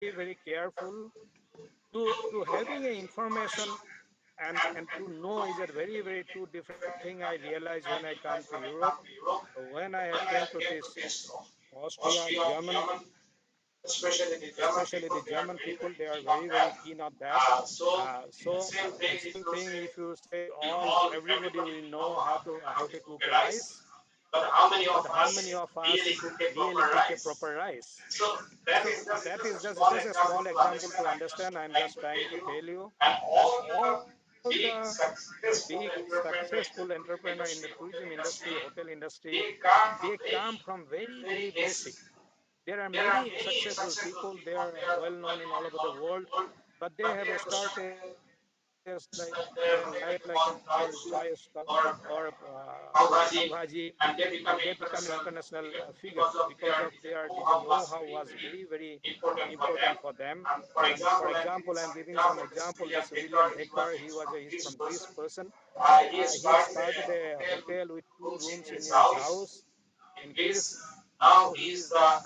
very careful to having a information and to know is a very two different thing. I realized when I come to Europe, when I came to this Austria, German, especially the German people, they are very keen on that. So the same thing, if you say all everybody will know how to cook a rice, but how many of us really cook a proper rice? So that is just a small example to understand. I'm just trying to tell you, and all the big successful entrepreneur in the tourism industry, hotel industry, they come from very basic. There are many successful people. They are well known in all over the world, but they have started their life like a small chai stall or pav bhaji, and they become an international figure because of their know-how was very important for them. And for example, I'm giving some example. This William Baker, he's from Greece person. He started a hotel with 2 rooms in his house in Greece. Now he is the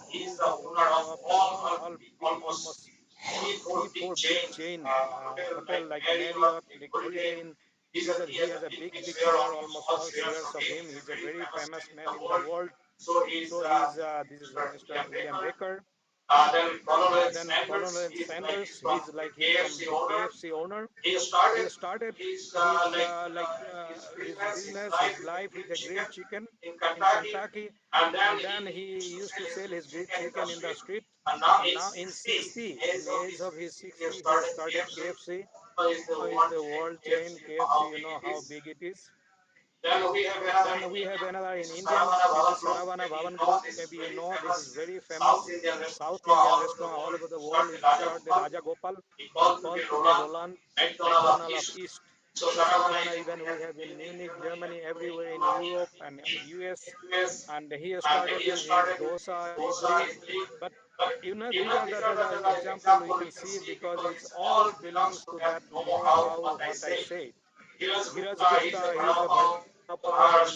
owner of all big, almost three four big chain hotel like Marriott, like Holiday Inn. He has a big share, almost all shares of him. He's a very famous man in the world. So this is Mr. William Baker. Then Colonel Sanders, he's from the KFC owner. He started his business, his life with a grilled chicken in Kentucky, and then he used to sell his grilled chicken in the street. And now in the age of his 60, he has started KFC. Now is the world chain KFC. You know how big it is. Then we have another in Indian. This is Saravana Bhavan Group. Maybe you know this is very famous South Indian restaurant all over the world. Is started Raja Gopal. He called today Roland McDonald of East. So Saravana even we have in Munich, Germany, everywhere in Europe and US. And he started in his dosa, his idli. But you know these are the example we can see because it's all belongs to that know-how what I said. Dheeraj Gupta, he is a vada pav. He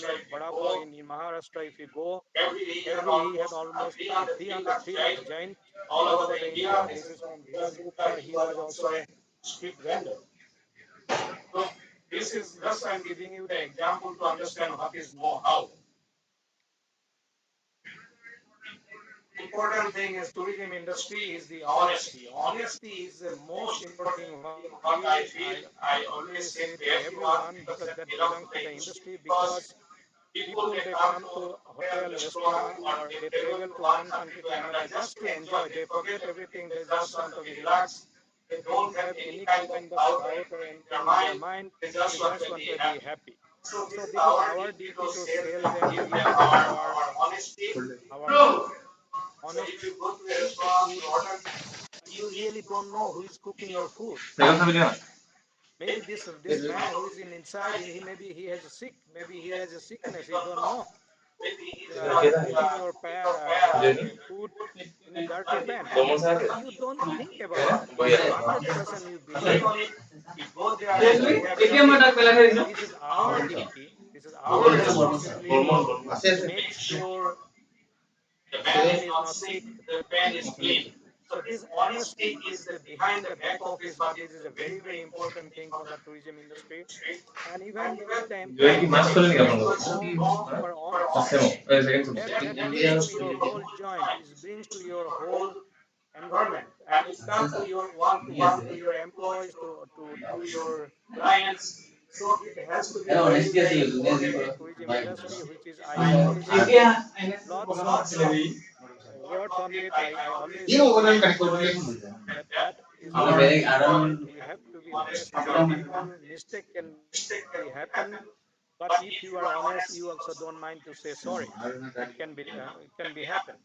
made vada pav in Maharashtra. If you go, he had almost 3 lakhs giant all over the India. This is from Dheeraj Gupta. He was also a street vendor. So this is just I'm giving you the example to understand what is know-how. Important thing is tourism industry is the honesty. Honesty is the most important thing. What I feel, I always say to everyone because that belongs to the industry because people they come to hotel restaurant or they travel to one country to another just to enjoy. They forget everything. They just want to be relaxed. They don't have any kind of doubt or anything in their mind. They just want to be happy. So this is our duty to sell them really our honesty. If you go to a restaurant, you order, you really don't know who is cooking your food. Maybe this man who is in inside, he has a sick, maybe he has a sickness. You don't know. Maybe he's cooking your food in a dirty pan, but you don't think about that. You 100% you believe on it. You go there as we have done it, but this is our duty. This is our responsibility to make sure the man is not sick, the pan is clean. So this honesty is the behind the back office, but this is a very important thing for the tourism industry. And even with the employees to know you are honest. That brings to your whole joint, it brings to your whole environment, and it come to your one to one to your employees to your clients. So it has to be very important in tourism industry, which is I always spend lots of worth on it. I always tell my employees that is very important. You have to be honest with the people. Mistake can be happen, but if you are honest, you also don't mind to say sorry. It can be happen.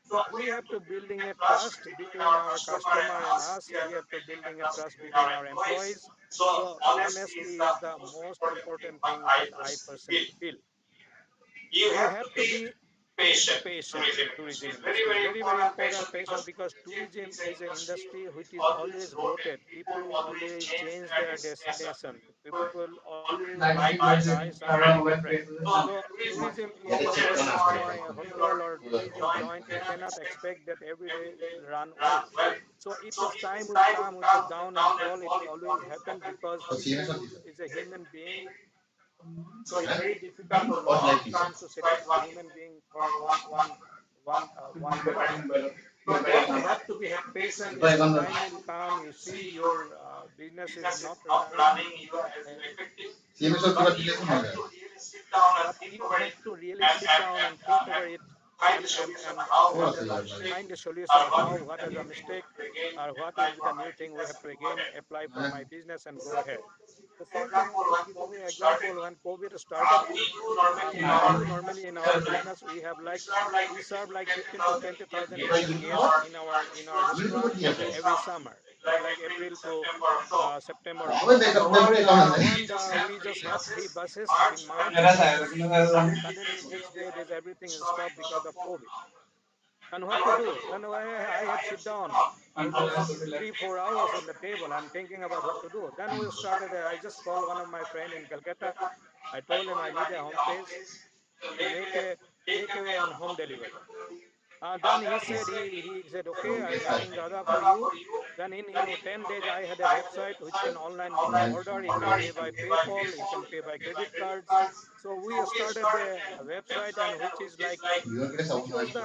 So we have to building a trust between our customer and us. We have to building a trust between our employees. So honesty is the most important thing what I personally feel. You have to be patient in tourism industry. It's very, very important patient because tourism is an industry which is always rotated. People always change their destination. People always like to try something different. So tourism is a restaurant, a hotel, or tourism joint. You cannot expect that every day it will run well. So it is time will come with the down and fall. It always happen because people is a human being. So it's very difficult to long term to satisfy human being for one month. So what you have to be have patient is the time will come. You see your business is not running in your effective, but but you have to really sit down and think over it and find a solution how what is a mistake or what will be the new thing we have to again apply for my business and go ahead. The same thing I'll just give away example when COVID started. We do normally in our business we serve like 15 to 20,000 Indian guests in our restaurant every summer, like April to September, October. And we just have three buses in March, and suddenly next day there's everything is stopped because of COVID. And what to do? Then I had sit down almost 3 4 hours on the table and thinking about what to do. Then we started. I just called one of my friend in Calcutta. I told him I need a home page to make a takeaway and home delivery. Then he said, okay, I'm making the order for you. Then in 10 days, I had a website which can online order. You can pay by PayPal. You can pay by credit cards. So we started the website and which was the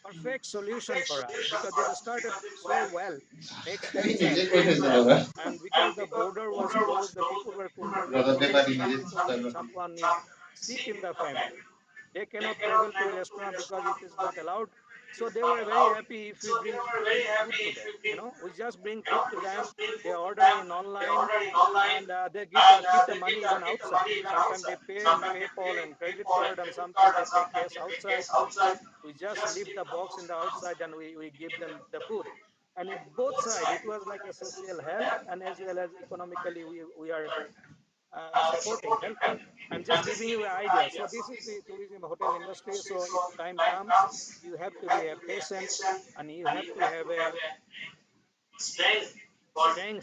perfect solution for us because it started so well, makes sense and because the border was closed, the people were complaining. Some people, someone is sick in the family, they cannot travel to a restaurant because it is not allowed. So they were very happy if we bring food to them. We just bring food to them. They order in online, and they keep the money even outside. Sometimes they pay in PayPal and credit card, and sometimes they pay cash outside. We just leave the box in the outside, and we give them the food. And it both side, it was like a social help, and as well as economically, we are supporting, helping, and just giving you an idea. So this is the tourism hotel industry. So if time comes, you have to be a patient, and you have to have a strength for you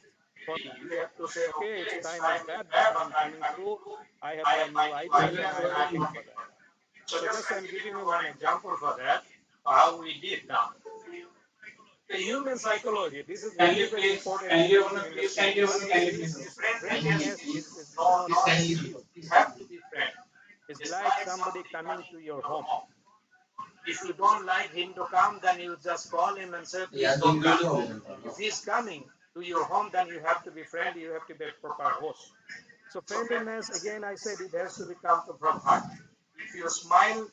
have to say, okay, its time is bad, but I'm coming through. I have my new ideas, and I'm waiting for that. So just I'm giving you one example for that, how we did now. The human psychology, this is very, very important in tourism industry. What you see, this friendliness is not skill. You have to be friend. It's like somebody coming to your home. If you don't like him to come, then you just call him and say, please don't come. If he's coming to your home, then you have to be friendly. You have to be a proper host. So friendliness, again, I said it has to be come from heart. If your smile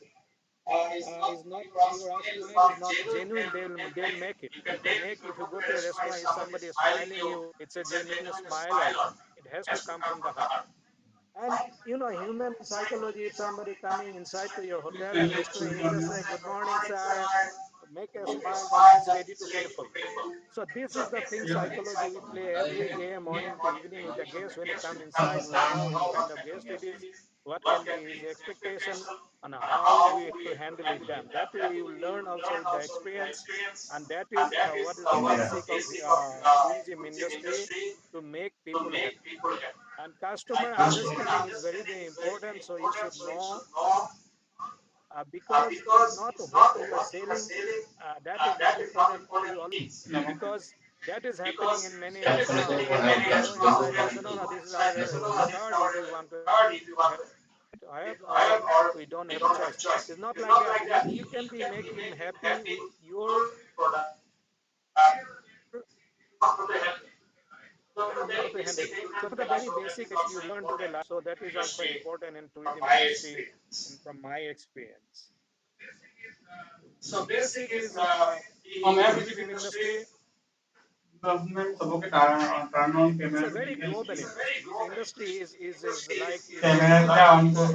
is not your smile is not genuine, they'll make it. You can make if you go to a restaurant, if somebody is smiling you, it's a genuine smile or not. It has to come from the heart. And human psychology, if somebody coming inside to your hotel and next to him, you just say, good morning, sir, make a smile, then he's ready to pay for you. So this is the thing psychology we play every day, morning to evening with the guest. When he come inside, we know what kind of guest it is, what can be his expectation, and how we have to handle with them. That you learn also with the experience, and that is what is the basic of tourism industry to make people happy. And customer understanding is very, very important. So you should know because it's not what you are selling, that is not important. You all because that is happening in many restaurants. People go inside, they say, no, no, this is our card. If you want to have it, have, or we don't have a choice. It's not like that. You can be make him happy with your you know how to handle it. So the very basic you learn through the life. So that is also important in tourism industry, and from my experience. So basic is in tourism industry. It's a very global industry. This industry is like has moved. The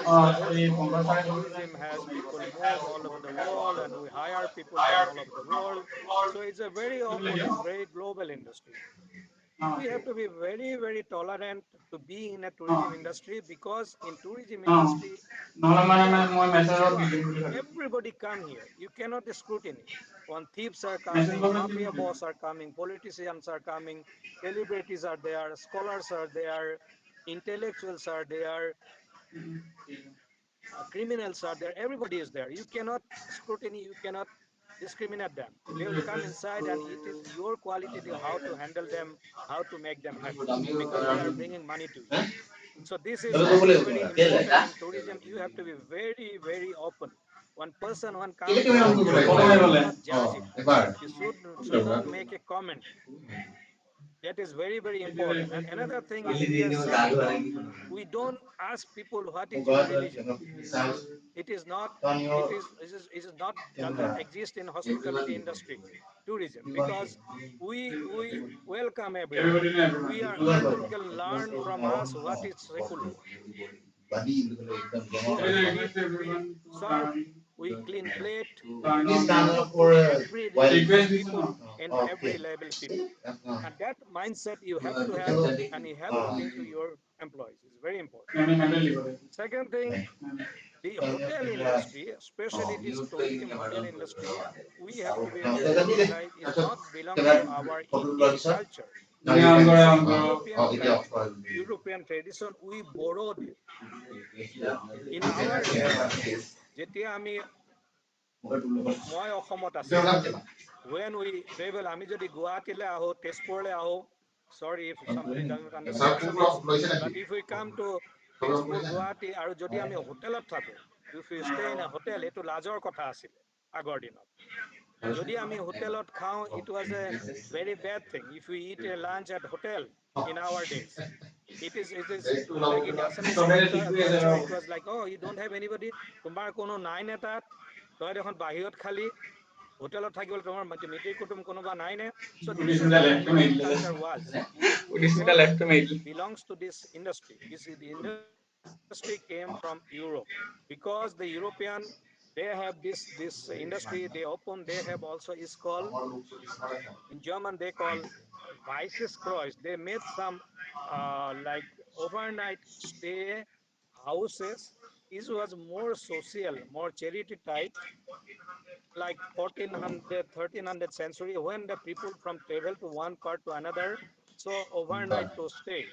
whole tourism has people move all over the world, and we hire people from all over the world. So it's a very open, it's very global industry. we have to be very, very tolerant to be in a tourism हाँ industry, because in tourism हाँ industry, normal the मैं message और squad, delete कर everybody come here. You cannot scrutiny. When thieves are message coming, बगल mafia delete boss are coming, politicians are coming, celebrities are there, scholars are there, intellectuals are there, criminals are there, everybody is there. You cannot scrutiny, you cannot discriminate them. They will come inside, and it is your quality to how to handle them, how to make them happy, because they are bringing money to you. So this is very, very important in tourism. You have to be very, very open. One person when come inside, you should not judge it. You should not make a comment. That is very, very important. And another thing, if we are sitting, we don't ask people what is your religion. It is not, it is not, does not exist in hospitality industry, tourism, because we welcome everyone. everybody know everyone We are, दूसरा people करो can learn from us what is secular. So every we request treat, we everyone serve, we clean plate, turn we on do good to every religious request this people one and every level people. And that mindset you have to have, and you have to bring to your employees. It's very important. मैंने mentally बोले Second thing, the hotel industry, especially it is tourism hotel industry, we have to be very realize is not belongs to our Indian culture. मैंने It is a on European culture, European tradition. We borrowed it in our days. যেতিয়া আমি মই অসমত আছিলোঁ, when we travel, আমি যদি গুৱাহাটীলৈ আহোঁ, তেজপুৰলৈ আহোঁ, sorry if somebody doesn't understand Assamese, but if we come to Tezpur, Guwahati, আৰু যদি আমি হোটেলত থাকোঁ, if we stay in a hotel, এইটো লাজৰ কথা আছিলে আগৰ দিনত। যদি আমি হোটেলত খাওঁ, it was a very bad thing. If we eat a lunch at hotel in our days, it is like in Assamese culture, it was like, oh, you don't have anybody, তোমাৰ কোনো নাই নে তাত, তই দেখোন বাহিৰত খালি, হোটেলত থাকিবলৈ তোমাৰ মিতিৰ কুটুম কোনোবা নাই নে? So this is Orissa our left में Indian इल्ले culture was. We Orissa don't left में इल्ले belongs to this industry. The industry came from Europe, because the European, they have this industry they open. They have also is called, in German they call Weißes Kreuz. They made some like overnight stay houses. This was more social, more charity type, like 1400, 1300 century, when the people from travel to one part to another, so overnight to stay.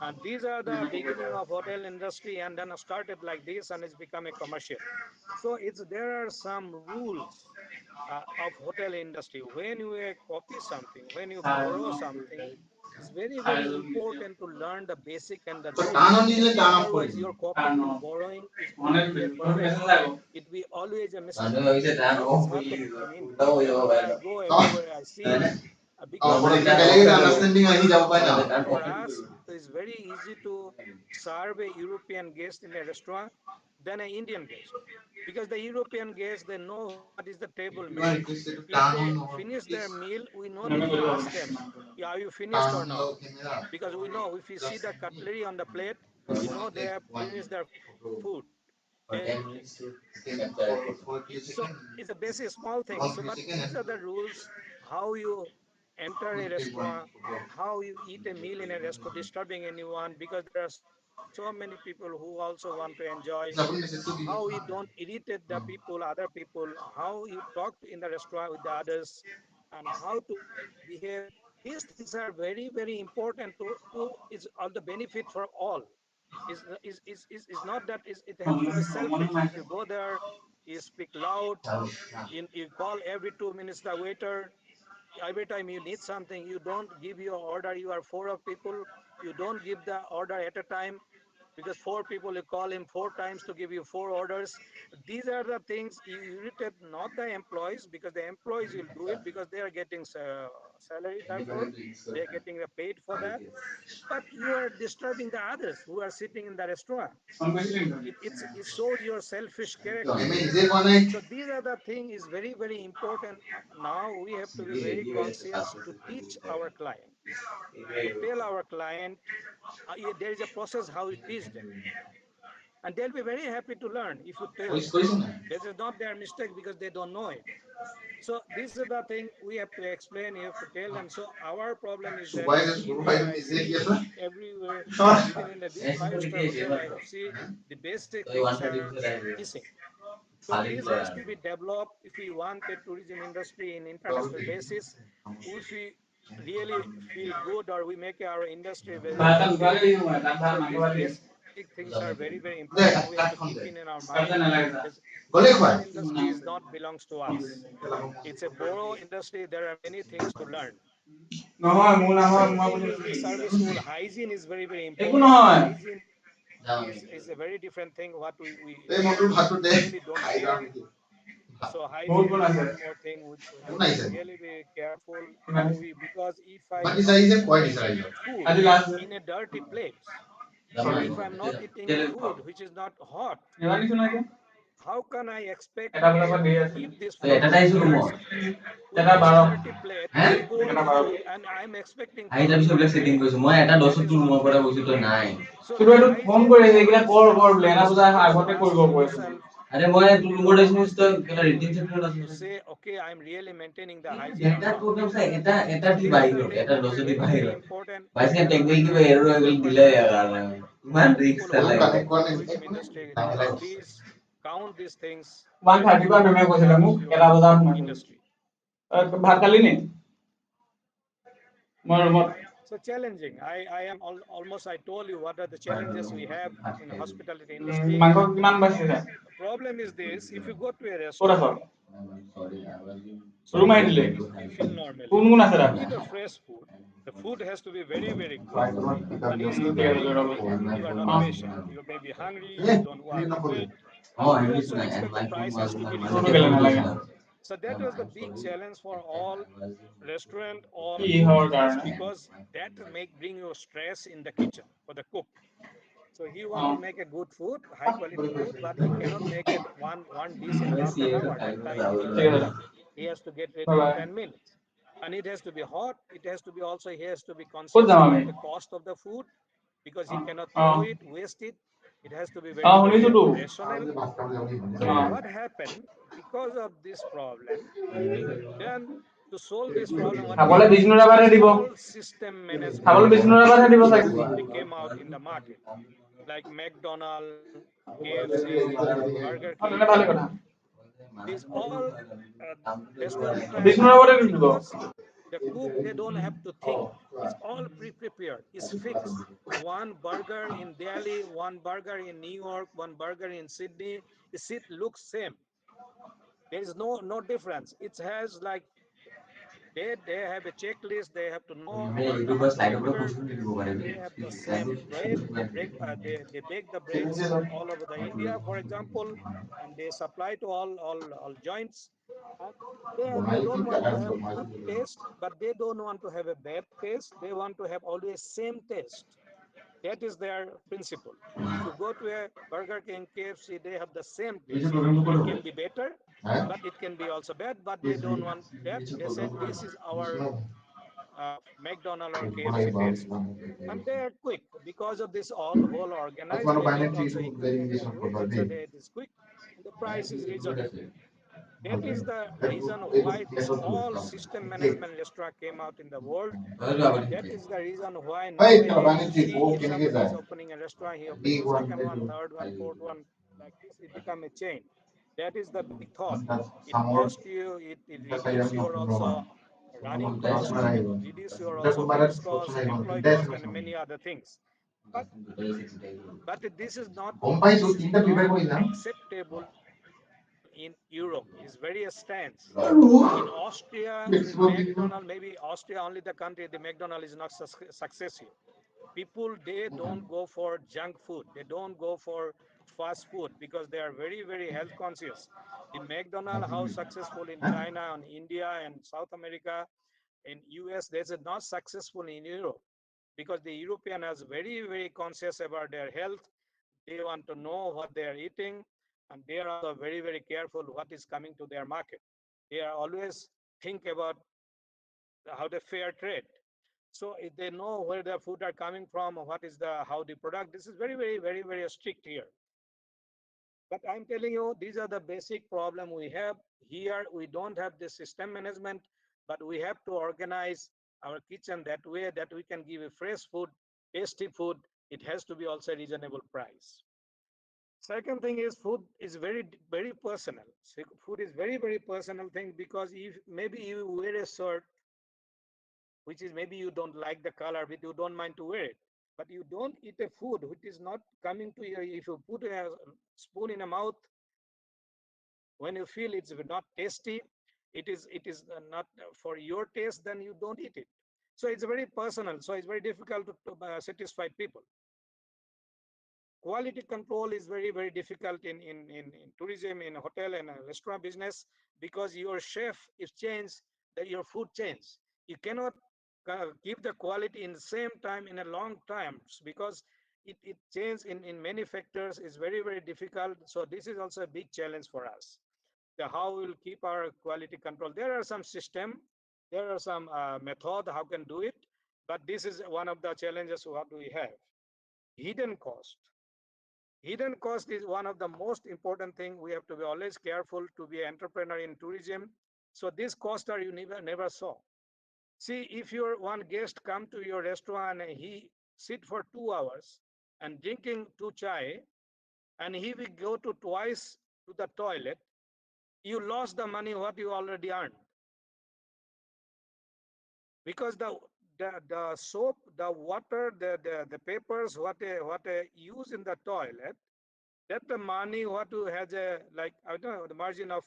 And these are the beginning of hotel industry, and then started like this, and it's become a commercial. So there are some rules of hotel industry. When you copy something, when you borrow something, it's very, very important to learn the basic and the rules. Otherwise, your copying and borrowing won't be a perfect. It will be always a mistake. That is happening in India. When I go everywhere, I see, because for us, it's very easy to serve a European guest in a restaurant than an Indian guest. Because the European guests, they know what is the table menu. If they finish their meal, we no need to ask them, "Yeah, are you finished or not?" Because we know if we see the cutlery on the plate, we know they have finished their food. So it's a basic small thing. So, but these are the rules: how you enter a restaurant, how you eat a meal in a restaurant, disturbing anyone, because there are so many people who also want to enjoy. How you don't irritate the people, other people, how you talk in the restaurant with the others, and how to behave. These things are very, very important to is all the benefit for all. Is not that is it helps to be selfish. If you go there, you speak loud, you call every 2 minutes the waiter. Every time you need something, you don't give your order. You are four of people, you don't give the order at a time, because four people, you call him four times to give you four orders. These are the things you irritate not the employees, because the employees will do it because they are getting salary, therefore they are getting paid for that. But you are disturbing the others who are sitting in the restaurant. It shows your selfish character. So these are the thing is very, very important. Now we have to be very conscious to teach our client, to tell our client, there is a process how you teach them, and they'll be very happy to learn if you tell them. This is not their mistake because they don't know it. So this is the thing we have to explain, you have to tell them. So our problem is that in India, I see everywhere, even in a big five-star hotel, I have seen the basic things are missing. So this has to be developed if we want a tourism industry in international basis. If we really feel good or we make our industry very effective. So these basic things are very, very important. We have to keep in our mind. As tourism industry is not belongs to us. It's a borough industry. There are many things to learn. Second thing is the service rule. Hygiene is very, very important. Hygiene is a very different thing what we really don't care. So hygiene is one more thing we have to really be careful how we, because if I eat food in a dirty plate, if I'm not eating food which is not hot, how can I expect to give this food to others with this dirty plate with cold food and I'm expecting food to be great? That is not fair. So the hygiene always is to ask yourself, to say, okay, I'm really maintaining the hygiene or not. So this is the thing, very, very important. We have to tell our entrepreneurs, people who want to go tourism industry, please count these things when you launch your industry. So challenging. I am almost, I told you what are the challenges we have in hospitality industry. The problem is this, if you go to a restaurant, so we feel normally. You eat a fresh food. The food has to be very, very good. One is to be very quick. You are not patient. You may be hungry. You don't want to wait. And you also expect the prices to be reasonable. So that was the big challenge for all restaurant, all food business, because that make bring you stress in the kitchen for the cook. So he want to make a good food, high quality food, but he cannot make it one dish in half an hour like time he required. He has to get ready in 10 minutes. And it has to be hot. It has to be also, he has to be conscious about the cost of the food because he cannot throw it, waste it. It has to be very, very rational. So what happened because of this problem? Then to solve this problem, what came out? All system management industry came out in the market, like McDonald, KFC, Burger King. These all restaurant came out because the cook, they don't have to think. It's all pre-prepared. It's fixed. One burger in Delhi, one burger in New York, one burger in Sydney. It looks same. There is no difference. It has like they have a checklist. They have to know what they have to prepare. They have the same bread. They bake the breads all over the India, for example, and they supply to all joints. And they don't want to have good taste, but they don't want to have a bad taste. They want to have always same taste. That is their principle. If you go to a Burger King, KFC, they have the same taste. It can be better, but it can be also bad, but they don't want that. They said this is our McDonald or KFC taste. And they are quick because of this all whole organized payment, also equipment are good. That's why it is quick and the price is reasonable. That is the reason why this all system management restaurant came out in the world. And that is the reason why nowadays you see if somebody is opening a restaurant, he opening a second one, third one, fourth one, like this, it become a chain. That is the big thought. It costs you, it reduce your also running cost, it reduce your also fixed cost, employee cost, and many other things. But this is not acceptable in Europe. It's very strange. In Austria, in McDonald, maybe Austria only the country the McDonald is not successful. People, they don't go for junk food. They don't go for fast food because they are very, very health conscious. The McDonald, how successful in China and India and South America, in US, this is not successful in Europe because the European is very, very conscious about their health. They want to know what they are eating, and they are also very, very careful what is coming to their market. They are always think about how the fair trade. So if they know where their food are coming from, what is the how the product. This is very, very, very, very strict here. But I'm telling you, these are the basic problem we have here. We don't have the system management, but we have to organize our kitchen that way that we can give a fresh food, tasty food. It has to be also reasonable price. Second thing is food is very personal. So food is very personal thing, because if maybe you wear a shirt which is maybe you don't like the color, but you don't mind to wear it, but you don't eat a food which is not coming to you. If you put a spoon in a mouth, when you feel it's not tasty, it is not for your taste, then you don't eat it. So it's very personal, so it's very difficult to satisfy people. Quality control is very difficult in tourism, in hotel and restaurant business, because your chef is changed, that your food change. You cannot keep the quality in the same time in a long time, because it changes in many factors, is very difficult. So this is also a big challenge for us, the how we will keep our quality control. There are some system, there are some method how can do it, but this is one of the challenges what we have. Hidden cost. Hidden cost is one of the most important thing. We have to be always careful to be an entrepreneur in tourism. So these costs are you never saw. See, if your one guest come to your restaurant and he sit for 2 hours and drinking two chai, and he will go to twice to the toilet, you lost the money what you already earned, because the soap, the water, the papers what they use in the toilet, that the money what you has a, like I don't know, the margin of,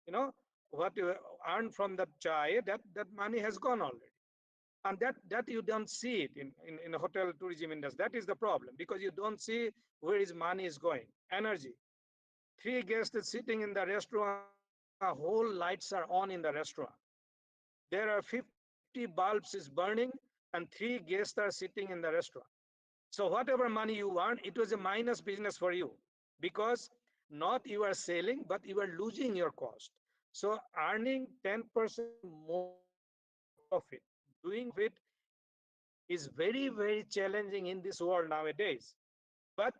you know, what you earn from the chai, that money has gone already. And that you don't see it in hotel tourism industry. That is the problem, because you don't see where his money is going. Energy. Three guests is sitting in the restaurant, whole lights are on in the restaurant. There are 50 bulbs is burning, and three guests are sitting in the restaurant. So whatever money you earn, it was a minus business for you, because not you are selling, but you are losing your cost. So earning 10% more profit, doing profit is very challenging in this world nowadays. But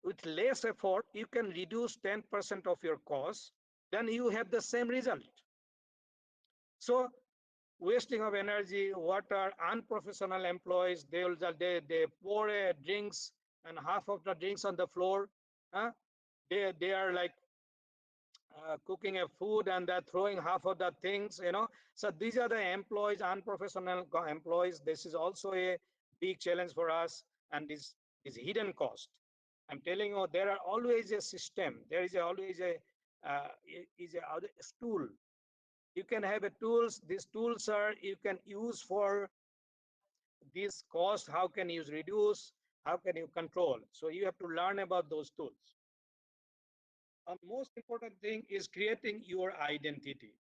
with less effort, you can reduce 10% of your cost, then you have the same result. So wasting of energy, water, unprofessional employees, they pour drinks and half of the drinks on the floor. Huh? They are like cooking a food and they're throwing half of the things, you know. So these are the employees, unprofessional employees. This is also a big challenge for us, and this is hidden cost. I'm telling you, there are always a system. There is always a tool. You can have a tools. These tools are you can use for this cost. How can you reduce? How can you control? So you have to learn about those tools. And most important thing is creating your identity.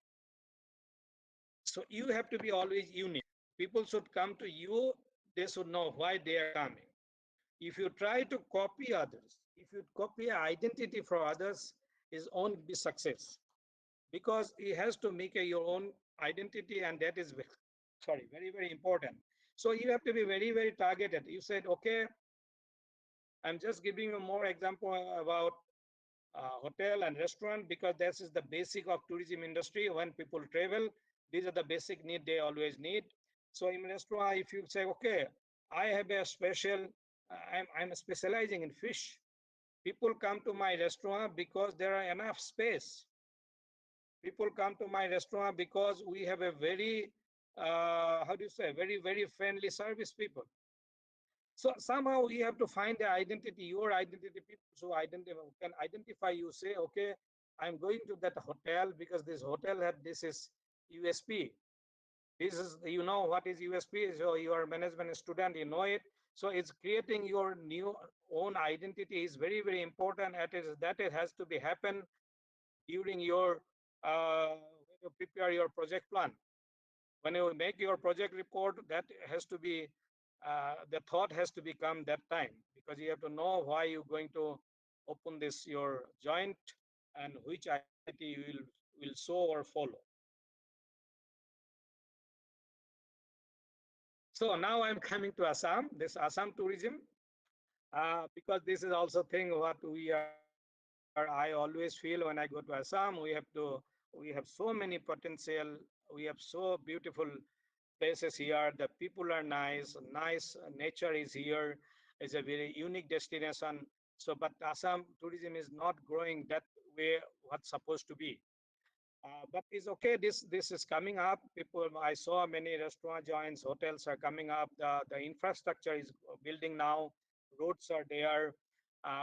So you have to be always unique. People should come to you. They should know why they are coming. If you try to copy others, if you copy identity from others, is won't be success, because it has to make your own identity, and that is very important. So you have to be very targeted. You said, okay, I'm just giving you more example about hotel and restaurant, because this is the basic of tourism industry. When people travel, these are the basic need they always need. So in restaurant, if you say, okay, I have a special, I'm specializing in fish. People come to my restaurant because there are enough space. People come to my restaurant because we have a very, how do you say, very friendly service people. So somehow you have to find the identity, your identity. People so can identify you. Say, okay, I'm going to that hotel because this hotel had this is USP. This is, you know what is USP. So you are management student, you know it. So it's creating your new own identity is very important. That it has to be happen during your when you prepare your project plan. When you make your project report, that has to be the thought has to become that time, because you have to know why you're going to open this your joint and which identity you will show or follow. So now I'm coming to Assam, this Assam tourism, because this is also thing what we are here. I always feel when I go to Assam, we have so many potential. We have so beautiful places here. The people are nice. Nice nature is here. It's a very unique destination. So, but Assam tourism is not growing that way. What's supposed to be. But it's okay. This is coming up. People, I saw many restaurant joints, hotels are coming up. The infrastructure is building now. Roads are there.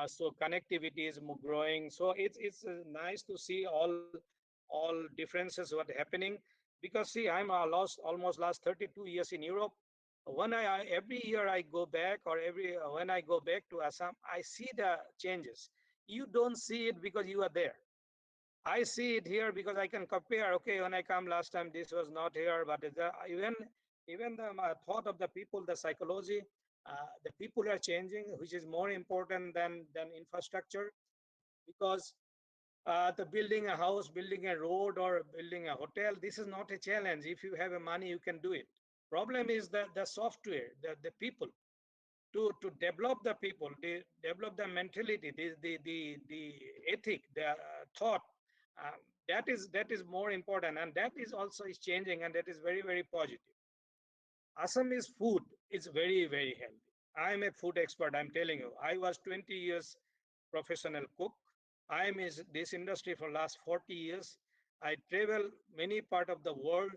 So connectivity is growing. So it's nice to see all differences what happening. Because see, I'm lost almost last 32 years in Europe. When every year I go back, or every when I go back to Assam, I see the changes. You don't see it because you are there. I see it here because I can compare. Okay, when I come last time, this was not here, but even the thought of the people, the psychology, the people are changing, which is more important than infrastructure. Because the building a house, building a road, or building a hotel, this is not a challenge. If you have a money, you can do it. Problem is the software, the people, to develop the people, they develop the mentality, the ethic, the thought. Uh, that is more important, and that is also is changing, and that is very very positive. Assamese food is very very healthy. I am a food expert. I'm telling you. I was 20 years professional cook. I am in this industry for last 40 years. I travel many part of the world.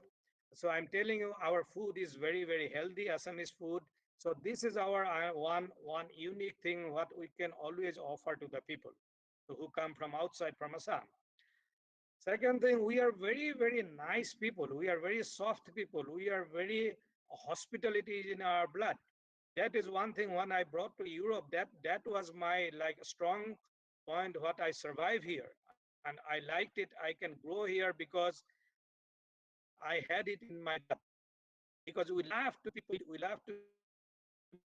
So I'm telling you, our food is very, very healthy, Assamese food. So this is our one unique thing what we can always offer to the people who come from outside from Assam. Second thing, we are very, very nice people. We are very soft people. We are very hospitality is in our blood. That is one thing when I brought to Europe, that was my like strong point what I survive here. And I liked it. I can grow here because I had it in my blood. Because we love to people, we love to be nice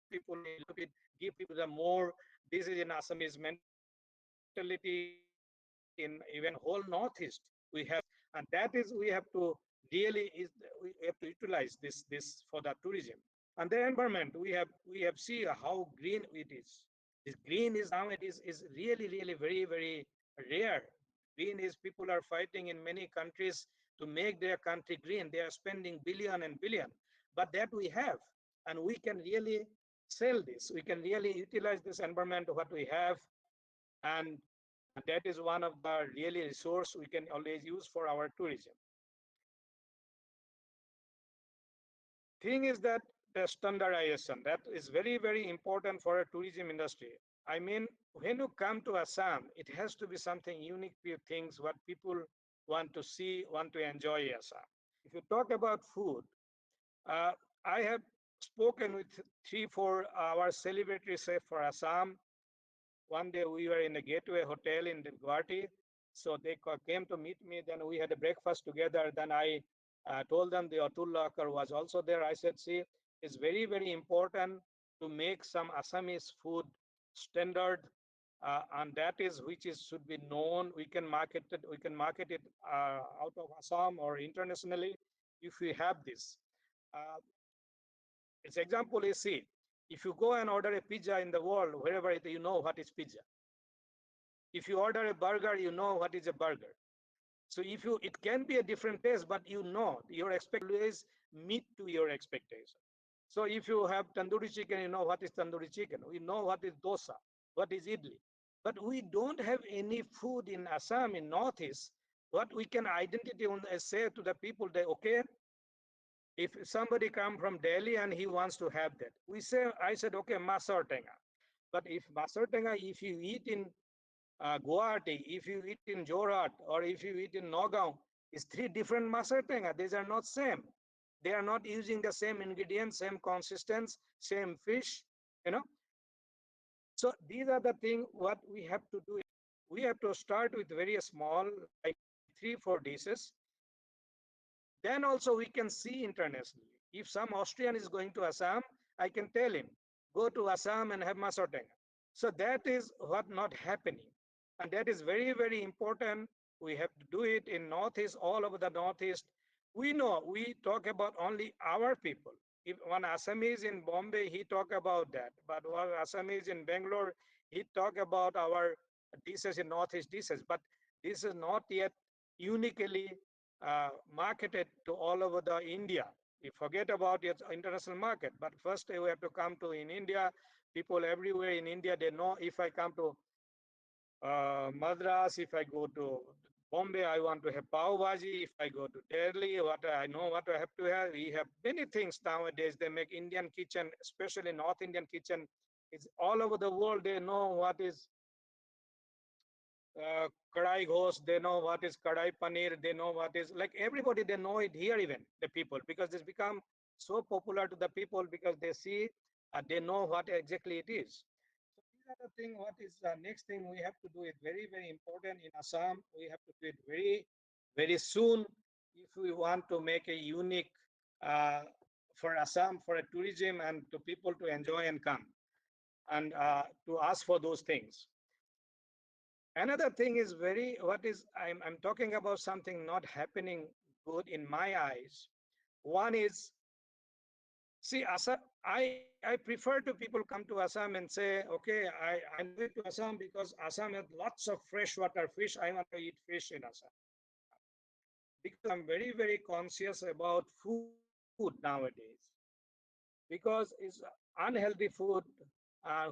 to people, we love to give people the more. This is in Assamese mentality in even whole Northeast. We have and that is we have to really is we have to utilize this for the tourism. And the environment, we have see how green it is. This green is nowadays is really really very very rare. Green is people are fighting in many countries to make their country green. They are spending billion and billion, but that we have, and we can really sell this. We can really utilize this environment what we have, and that is one of the really resource we can always use for our tourism. Thing is that the standardization that is very very important for a tourism industry. I mean, when you come to Assam, it has to be something unique things what people want to see, want to enjoy Assam. If you talk about food, uh, I have spoken with 3 4 our celebratory chef for Assam. One day we were in a Gateway Hotel in the Guwahati. So they came to meet me. Then we had a breakfast together. Then I told them the Atul Lakar was also there. I said, see, it's very, very important to make some Assamese food standard. And that is which is should be known. We can market it out of Assam or internationally if we have this. Uh, its example is, see, if you go and order a pizza in the world, wherever you know what is pizza. If you order a burger, you know what is a burger. So if you, it can be a different taste, but you know your expectation always meet to your expectation. So if you have tandoori chicken, you know what is tandoori chicken. We know what is dosa, what is idli. But we don't have any food in Assam, in Northeast, what we can identify and say to the people that, okay, if somebody come from Delhi and he wants to have that, I said, okay, masar tenga. But if masar tenga, if you eat in Guwahati, if you eat in Jorhat, or if you eat in Nagaon, it's 3 different masar tenga. These are not same. They are not using the same ingredients, same consistency, same fish, you know. So these are the things what we have to do. We have to start with very small, like 3 4 dishes. Then also we can see internationally. If some Austrian is going to Assam, I can tell him, go to Assam and have masotenga. So that is what not happening. And that is very, very important. We have to do it in Northeast, all over the Northeast. We know we talk about only our people. If one Assamese in Bombay, he talk about that. But one Assamese in Bangalore, he talk about our dishes in Northeast dishes, but this is not yet uniquely marketed to all over the India. We forget about its international market, but first we have to come to in India. People everywhere in India, they know if I come to Madras, if I go to Bombay, I want to have pav bhaji. If I go to Delhi, what I know what I have to have. We have many things nowadays. They make Indian kitchen, especially North Indian kitchen. It's all over the world. They know what is kadai ghost, they know what is kadai paneer, they know what is like everybody, they know it here, even the people, because it's become so popular to the people because they see, they know what exactly it is. So these are the thing. What is the next thing we have to do? It very, very important in Assam. We have to do it very, very soon if we want to make a unique uh, for Assam, for a tourism and to people to enjoy and come and to ask for those things. Another thing is very, what is, I'm talking about something not happening good in my eyes. One is, see, Assam, I prefer to people come to Assam and say, okay, I'm going to Assam because Assam has lots of freshwater fish. I want to eat fish in Assam. Because I'm very, very conscious about food nowadays. Because it's unhealthy food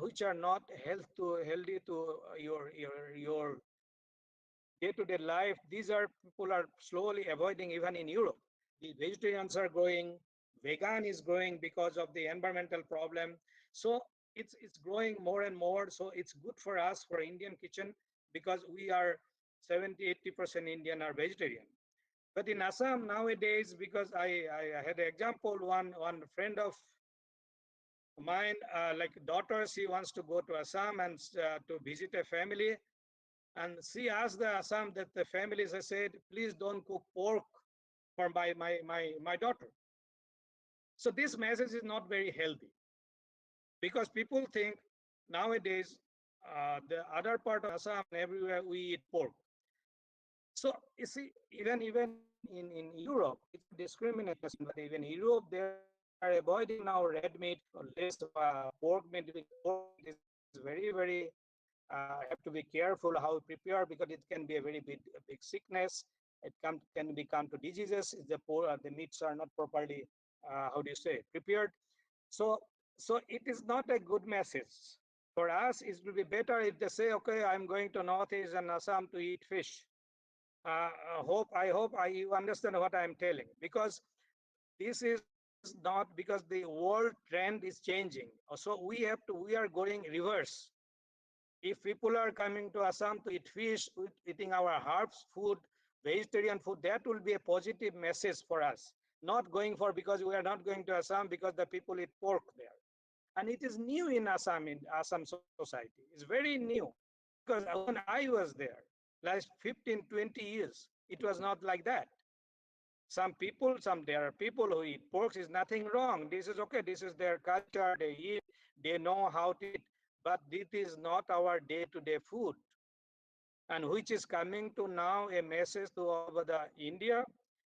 which are not healthy to your day-to-day life. These are people are slowly avoiding even in Europe. The vegetarians are growing, vegan is growing because of the environmental problem. So it's growing more and more. So it's good for us for Indian kitchen because we are 70-80% Indian are vegetarian. But in Assam nowadays, because I had an example, one friend of mine, like daughter, she wants to go to Assam and to visit a family. And she asked the Assam that the families, I said, please don't cook pork for my daughter. So this message is not very healthy because people think nowadays the other part of Assam and everywhere we eat pork. So you see, even in Europe, it's not discrimination, but even in Europe, they are avoiding now red meat or less pork meat because pork meat is very, very have to be careful how we prepare because it can be a very big sickness. It can become to diseases if the meats are not properly how do you say prepared. So so it is not a good message for us. It will be better if they say, okay, I'm going to Northeast and Assam to eat fish. I hope you understand what I'm telling, because this is not because the world trend is changing. So we are going reverse. If people are coming to Assam to eat fish, eating our herbs food, vegetarian food, that will be a positive message for us. Not going for because we are not going to Assam because the people eat pork there. And it is new in Assam society. It's very new because when I was there last 15, 20 years, it was not like that. There are people who eat pork. Is nothing wrong. This is okay. This is their culture. They eat. They know how to eat. But this is not our day-to-day food, and which is coming to now a message to all over the India.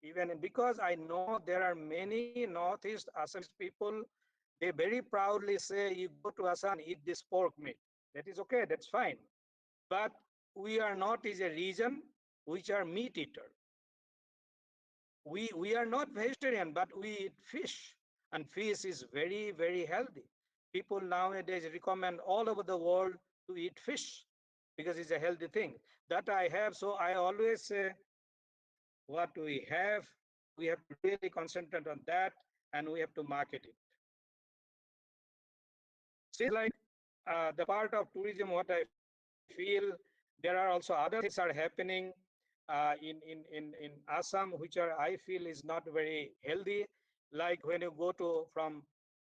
Even because I know there are many Northeast Assamese people, they very proudly say, "You go to Assam, eat this pork meat." That is okay. That's fine. But we are not is a region which are meat eater. We are not vegetarian, but we eat fish, and fish is very, very healthy. People nowadays recommend all over the world to eat fish because it's a healthy thing that I have. So I always say what we have to really concentrate on that, and we have to market it. Since like the part of tourism, what I feel, there are also other things are happening in Assam, which are I feel is not very healthy. Like when you go to from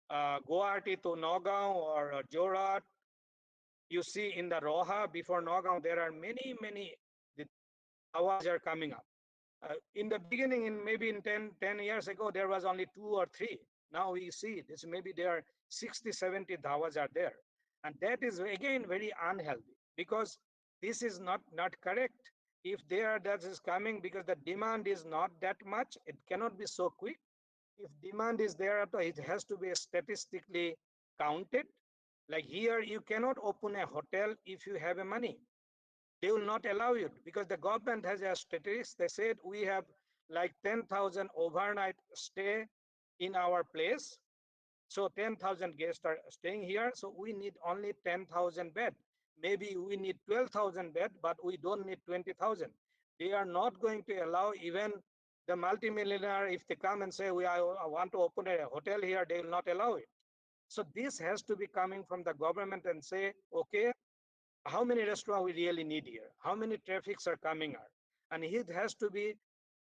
Guwahati to Nagaon or Jorhat, you see in the Roha before Nagaon, there are many the dhawas are coming up. In the beginning, in maybe in 10 years ago, there was only 2 or 3. Now we see this maybe there are 60, 70 dhawas are there. And that is again very unhealthy because this is not correct. If there that is coming because the demand is not that much, it cannot be so quick. If demand is there, it has to be statistically counted. Like here, you cannot open a hotel if you have a money. They will not allow you because the government has a statistics. They said we have like 10,000 overnight stay in our place. So 10,000 guests are staying here. So we need only 10,000 bed. Maybe we need 12,000 bed, but we don't need 20,000. They are not going to allow even the multimillionaire, if they come and say, I want to open a hotel here, they will not allow it. So this has to be coming from the government and say, okay, how many restaurants we really need here? How many traffics are coming here? And it has to be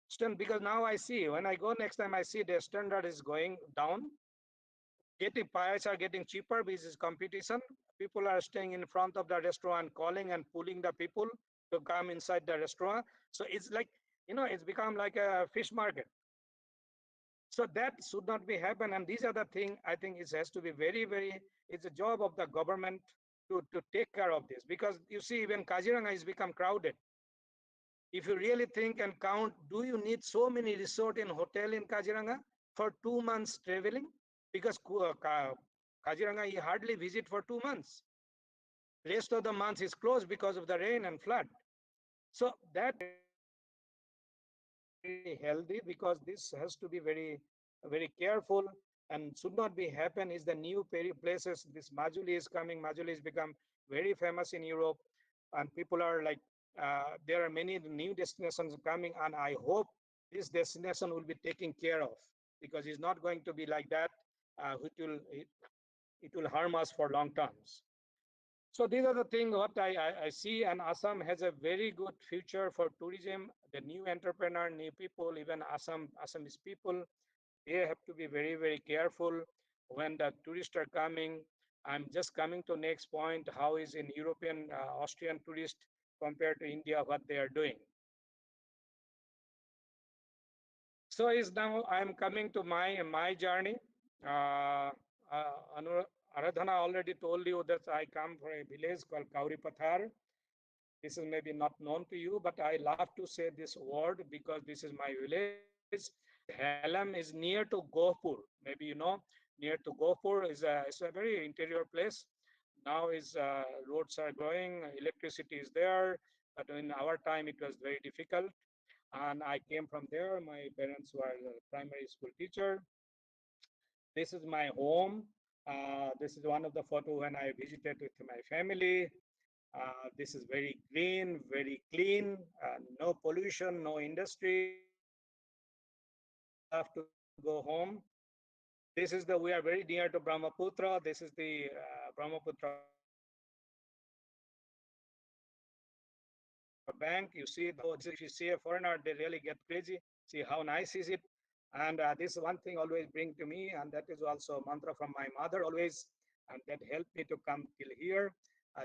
stand because now I see when I go next time I see the standard is going down. Getting prices are getting cheaper because it's competition. People are staying in front of the restaurant, calling and pulling the people to come inside the restaurant. So it's like it's become like a fish market. So that should not be happen. And these are the thing I think it has to be very, very. It's a job of the government to take care of this because you see even Kaziranga has become crowded. If you really think and count, do you need so many resort and hotel in Kaziranga for 2 months traveling? Because Kaziranga you hardly visit for 2 months. Rest of the months is closed because of the rain and flood. So that very healthy because this has to be very careful and should not be happen is the new places. This Majuli is coming. Majuli has become very famous in Europe and people are like there are many new destinations coming and I hope this destination will be taken care of because it's not going to be like that it will harm us for long terms. So these are the things what I see, and Assam has a very good future for tourism. The new entrepreneur, new people, even Assamese people, they have to be very, very careful when the tourists are coming. I'm just coming to next point. How is in European, Austrian tourist compared to India, what they are doing. So is now I'm coming to my journey. Uh, Aradhana already told you that I come from a village called Kauri Pathar. This is maybe not known to you, but I love to say this word because this is my village. This Hallam is near to Gohpur. Maybe you know, near to Gohpur is it's a very interior place. Now is roads are growing, electricity is there, but in our time it was very difficult. And I came from there. My parents were a primary school teacher. This is my home. This is one of the photo when I visited with my family. This is very green, very clean, no pollution, no industry. I love to go home. This is the, we are very near to Brahmaputra. This is the Brahmaputra bank. You see those, if you see a foreigner, they really get crazy. See how nice is it? And this one thing always bring to me, and that is also mantra from my mother always, and that helped me to come till here.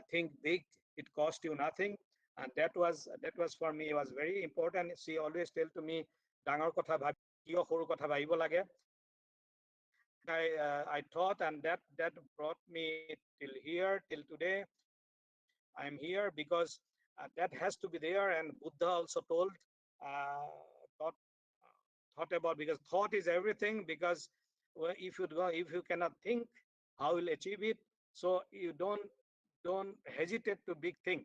Think big, it cost you nothing, and that was for me was very important. She always tell to me, ডাঙৰ কথা ভাবিলে কিয় সৰু কথা ভাবিব লাগে. And that I thought, and that brought me till here, till today. I'm here because that has to be there. And Buddha also told, thought thought about because thought is everything. Because if you cannot think, how will achieve it? So you don't hesitate to big think.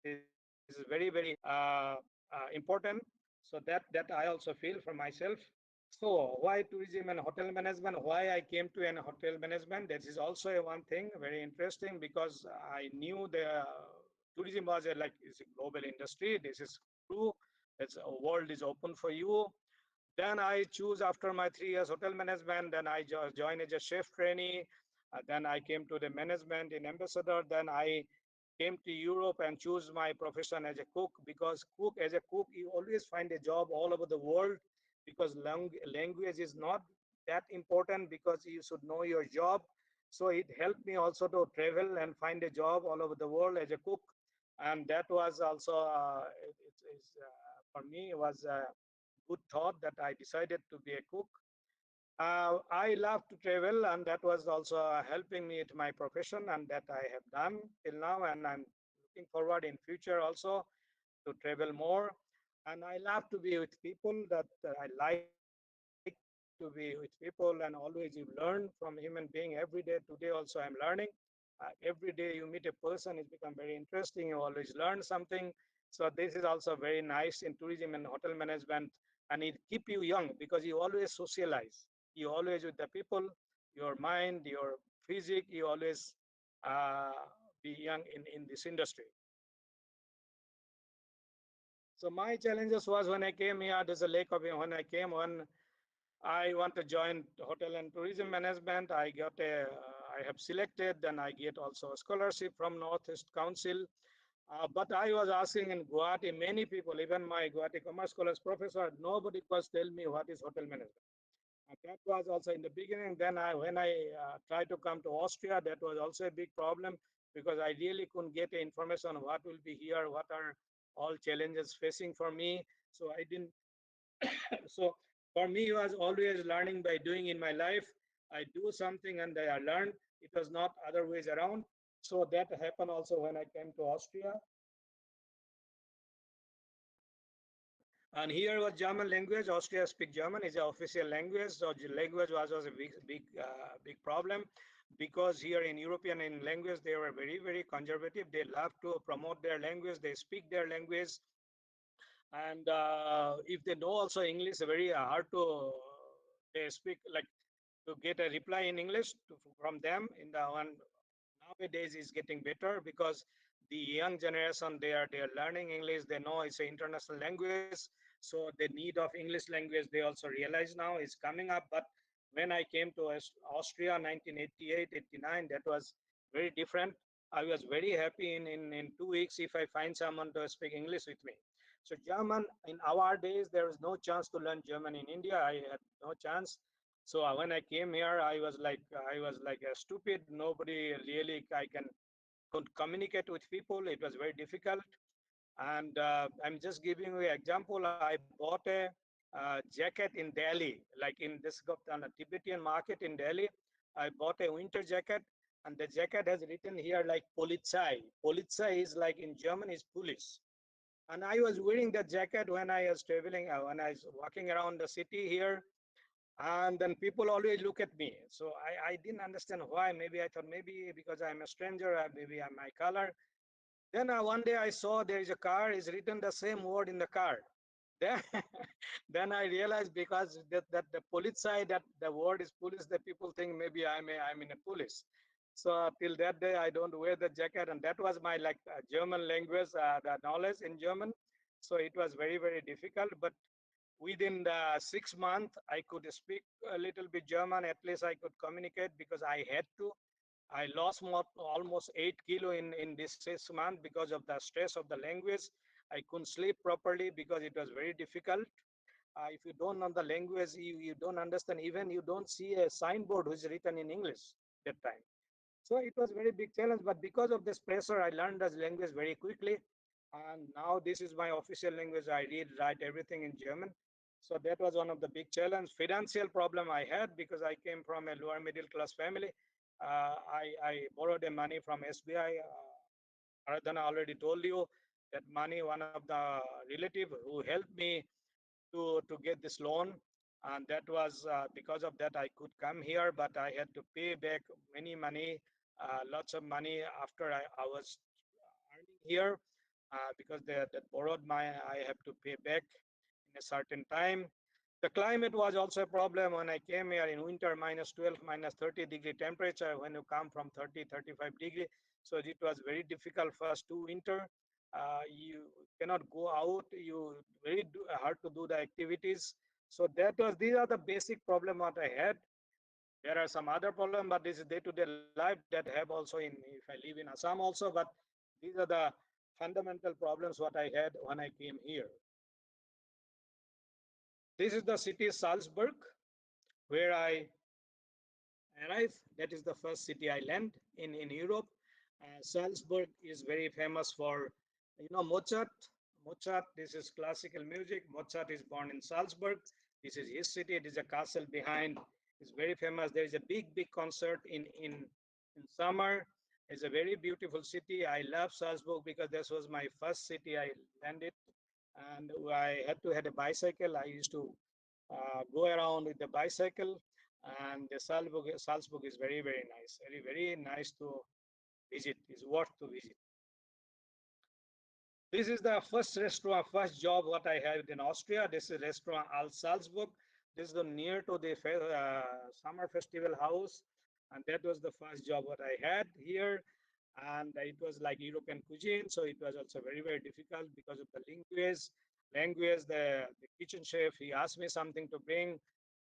This is very very important. So that I also feel for myself. So why tourism and hotel management? Why I came to an hotel management? That is also a one thing very interesting because I knew the tourism was a, like is a global industry. This is true. It's a world is open for you. Then I choose after my 3 years hotel management. Then I joined as a chef trainee. Then I came to the management in ambassador. Then I came to Europe and choose my profession as a cook because as a cook, you always find a job all over the world because language is not that important because you should know your job. So it helped me also to travel and find a job all over the world as a cook. And that was also, for me, it was a good thought that I decided to be a cook. I love to travel, and that was also helping me at my profession, and that I have done till now. And I'm looking forward in future also to travel more. And I love to be with people. That I like to be with people, and always you learn from human being every day. Today also I'm learning. Every day you meet a person, it's become very interesting. You always learn something. So this is also very nice in tourism and hotel management, and it keep you young because you always socialize. You always with the people, your mind, your physique, you always uh, be young in this industry. So my challenges was when I came here, there's a lack of when I came when I want to join hotel and tourism management. I have selected, then I get also a scholarship from Northeast Council. But I was asking in Guwahati, many people, even my Guwahati Commerce College professor, nobody was telling me what is hotel management. And that was also in the beginning. Then when I tried to come to Austria, that was also a big problem because I really couldn't get information on what will be here, what are all challenges facing for me. So I didn't so for me, it was always learning by doing in my life. I do something and I learn. It was not other ways around. So that happened also when I came to Austria. And here was German language. Austria speak German is the official language. So the language was a big problem because here in European in language they were very conservative. They love to promote their language. They speak their language, and if they know also English, very hard to they speak like to get a reply in English from them in the one nowadays is getting better because the young generation they are learning English. They know it's an international language, so the need of English language they also realize now is coming up. But when I came to Austria 1988 89, that was very different. I was very happy in 2 weeks if I find someone to speak English with me. So German in our days there was no chance to learn German in India. I had no chance. So when I came here, I was like a stupid. Nobody really I can could communicate with people. It was very difficult. And I'm just giving you an example. I bought a jacket in Delhi, like in this on a Tibetan market in Delhi. I bought a winter jacket, and the jacket has written here like Polizei. Polizei is like in German is police. And I was wearing that jacket when I was traveling, when I was walking around the city here, and then people always look at me. So I didn't understand why. Maybe I thought maybe because I'm a stranger, maybe I'm my color. Then one day I saw there is a car, is written the same word in the car. Then, then I realized because that the police side, that the word is police, that people think maybe I'm in a police. So till that day, I don't wear the jacket. And that was my like German language, the knowledge in German. So it was very difficult. But within the 6 months, I could speak a little bit German. At least I could communicate because I had to. I lost almost 8 kilo in this 6 months because of the stress of the language. I couldn't sleep properly because it was very difficult. If you don't know the language, you don't understand. Even you don't see a signboard which is written in English that time. So it was very big challenge. But because of this pressure, I learned the language very quickly. And now this is my official language. I read, write everything in German. So that was one of the big challenge. Financial problem I had because I came from a lower middle class family. I borrowed the money from SBI. Aradhana already told you that money, one of the relative who helped me to get this loan. And that was because of that I could come here, but I had to pay back many money, lots of money after I was earning here because they borrowed my, I have to pay back in a certain time. The climate was also a problem when I came here in winter, minus 12, minus 30-degree temperature when you come from 30, 35-degree. So it was very difficult first to winter. You cannot go out. You very hard to do the activities. So that was, these are the basic problem what I had. There are some other problem, but this is day-to-day life that have also in, if I live in Assam also, but these are the fundamental problems what I had when I came here. This is the city Salzburg, where I arrive. That is the first city I land in Europe. Salzburg is very famous for, Mozart. Mozart, this is classical music. Mozart is born in Salzburg. This is his city. It is a castle behind. It's very famous. There is a big concert in summer. It's a very beautiful city. I love Salzburg because this was my first city I landed. And I had to have a bicycle. I used to go around with the bicycle, and the Salzburg is very nice, very nice to visit, is worth to visit. This is the first restaurant, first job what I had in Austria. This is restaurant Al Salzburg. This is the near to the summer festival house, and that was the first job what I had here. And it was like European cuisine, so it was also very difficult because of the language. Language. The kitchen chef, he asked me something to bring.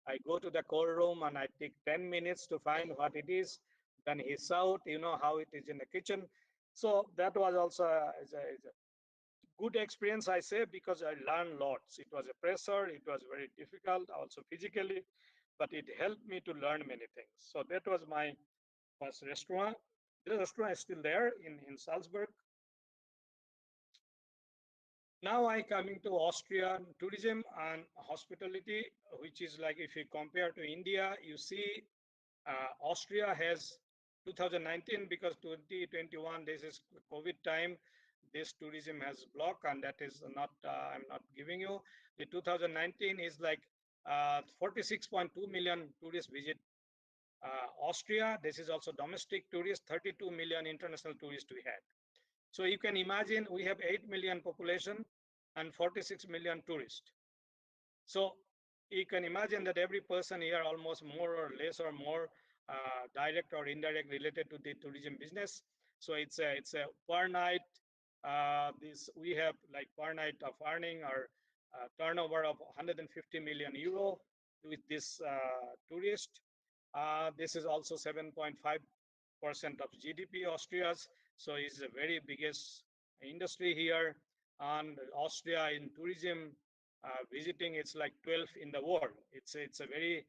I go to the core room and I take 10 minutes to find what it is. Then he shout, you know how it is in the kitchen. So that was also is a good experience, I say, because I learned lots. It was a pressure, it was very difficult, also physically, but it helped me to learn many things. So that was my first restaurant. The restaurant is still there in Salzburg. Now I coming to Austrian tourism and hospitality, which is like if you compare to India, you see Austria has 2019 because 2021 this is COVID time. This tourism has blocked, and that is not I'm not giving you. The 2019 is like 46.2 million tourists visit Austria. This is also domestic tourists, 32 million international tourists we had. So you can imagine we have 8 million population and 46 million tourists. So you can imagine that every person here almost more or less or more direct or indirect related to the tourism business. So it's a per night. This we have like per night of earning or turnover of 150 million euro with this tourist. This is also 7.5% of GDP Austria's. So it's the very biggest industry here. And Austria in tourism visiting, it's like 12th in the world. It's a very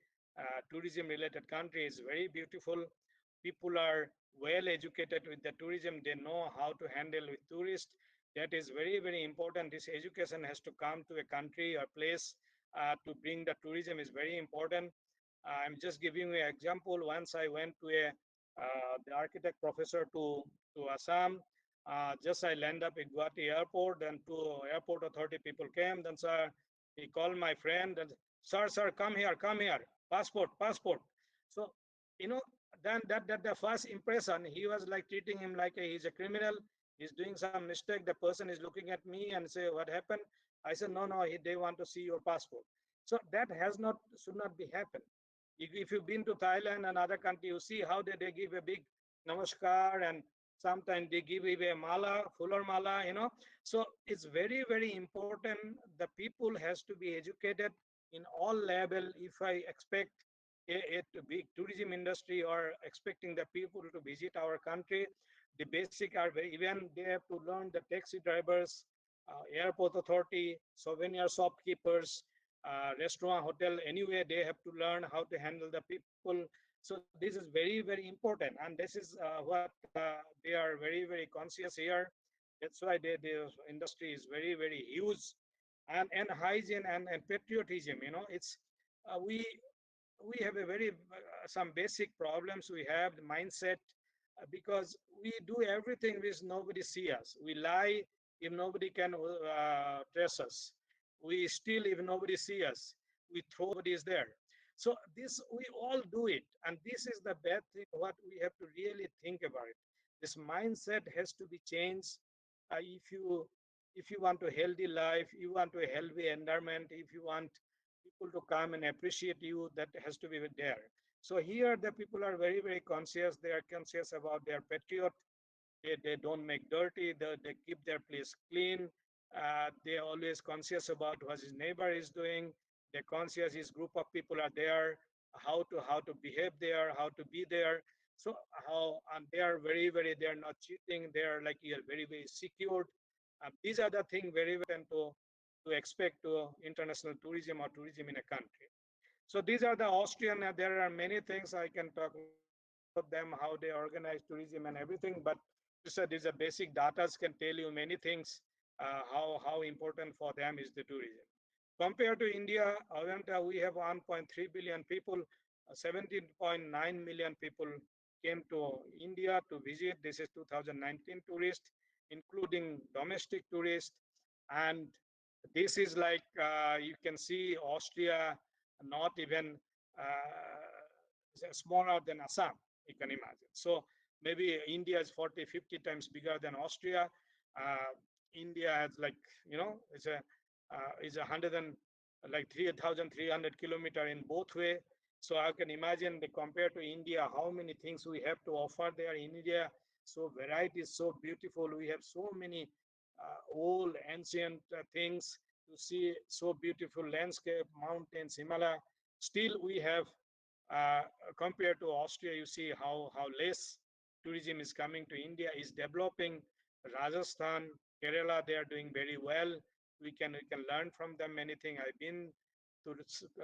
tourism related country. It's very beautiful. People are well educated with the tourism. They know how to handle with tourists. That is very important. This education has to come to a country or place to bring the tourism is very important. I'm just giving you an example. Once I went to a the architect professor to Assam. Just I land up at Guwahati airport, then two airport authority people came. Then sir, he called my friend and sir, come here, passport. So you know, then that the first impression, he was like treating him like he's a criminal. He's doing some mistake. The person is looking at me and say, what happened? I said, no, they want to see your passport. So that should not be happen. If you've been to Thailand and other country, you see how they give a big namaskar, and sometimes they give a mala, fuller mala, you know. So it's very important. The people has to be educated in all level. If I expect a big tourism industry or expecting the people to visit our country, the basic are very, even they have to learn the taxi drivers, airport authority, souvenir shopkeepers, restaurant, hotel, anyway, they have to learn how to handle the people. So this is very important, and this is what they are very conscious here. That's why the industry is very huge, and hygiene and patriotism. You know, it's we have a very some basic problems we have the mindset because we do everything which nobody see us. We lie if nobody can trace us. We steal if nobody see us. We throw nobody is there. So this we all do it, and this is the bad thing. What we have to really think about it. This mindset has to be changed. If you want a healthy life, you want a healthy environment. If you want people to come and appreciate you, that has to be there. So here the people are very conscious. They are conscious about their patriot. They don't make dirty. They keep their place clean. They are always conscious about what his neighbor is doing. They're conscious his group of people are there, how to behave there, how to be there. So how and they are very they are not cheating. They are like you're very secured. These are the things very important to expect to international tourism or tourism in a country. So these are the Austrian. There are many things I can talk about them, how they organize tourism and everything. But these are basic data can tell you many things. How important for them is the tourism. Compared to India, we have 1.3 billion people. 17.9 million people came to India to visit. This is 2019 tourists, including domestic tourists, and this is like you can see Austria, not even smaller than Assam, you can imagine. So maybe India is 40, 50 times bigger than Austria. Uh, India has like, is a hundred and like 3,300 kilometer in both way. So I can imagine the compared to India, how many things we have to offer there in India. So variety is so beautiful. We have so many old ancient things to see, so beautiful landscape, mountains, Himalaya. Still we have, uh, compared to Austria, you see how less tourism is coming to India, is developing. Rajasthan, Kerala, they are doing very well. We can learn from them many things. I've been to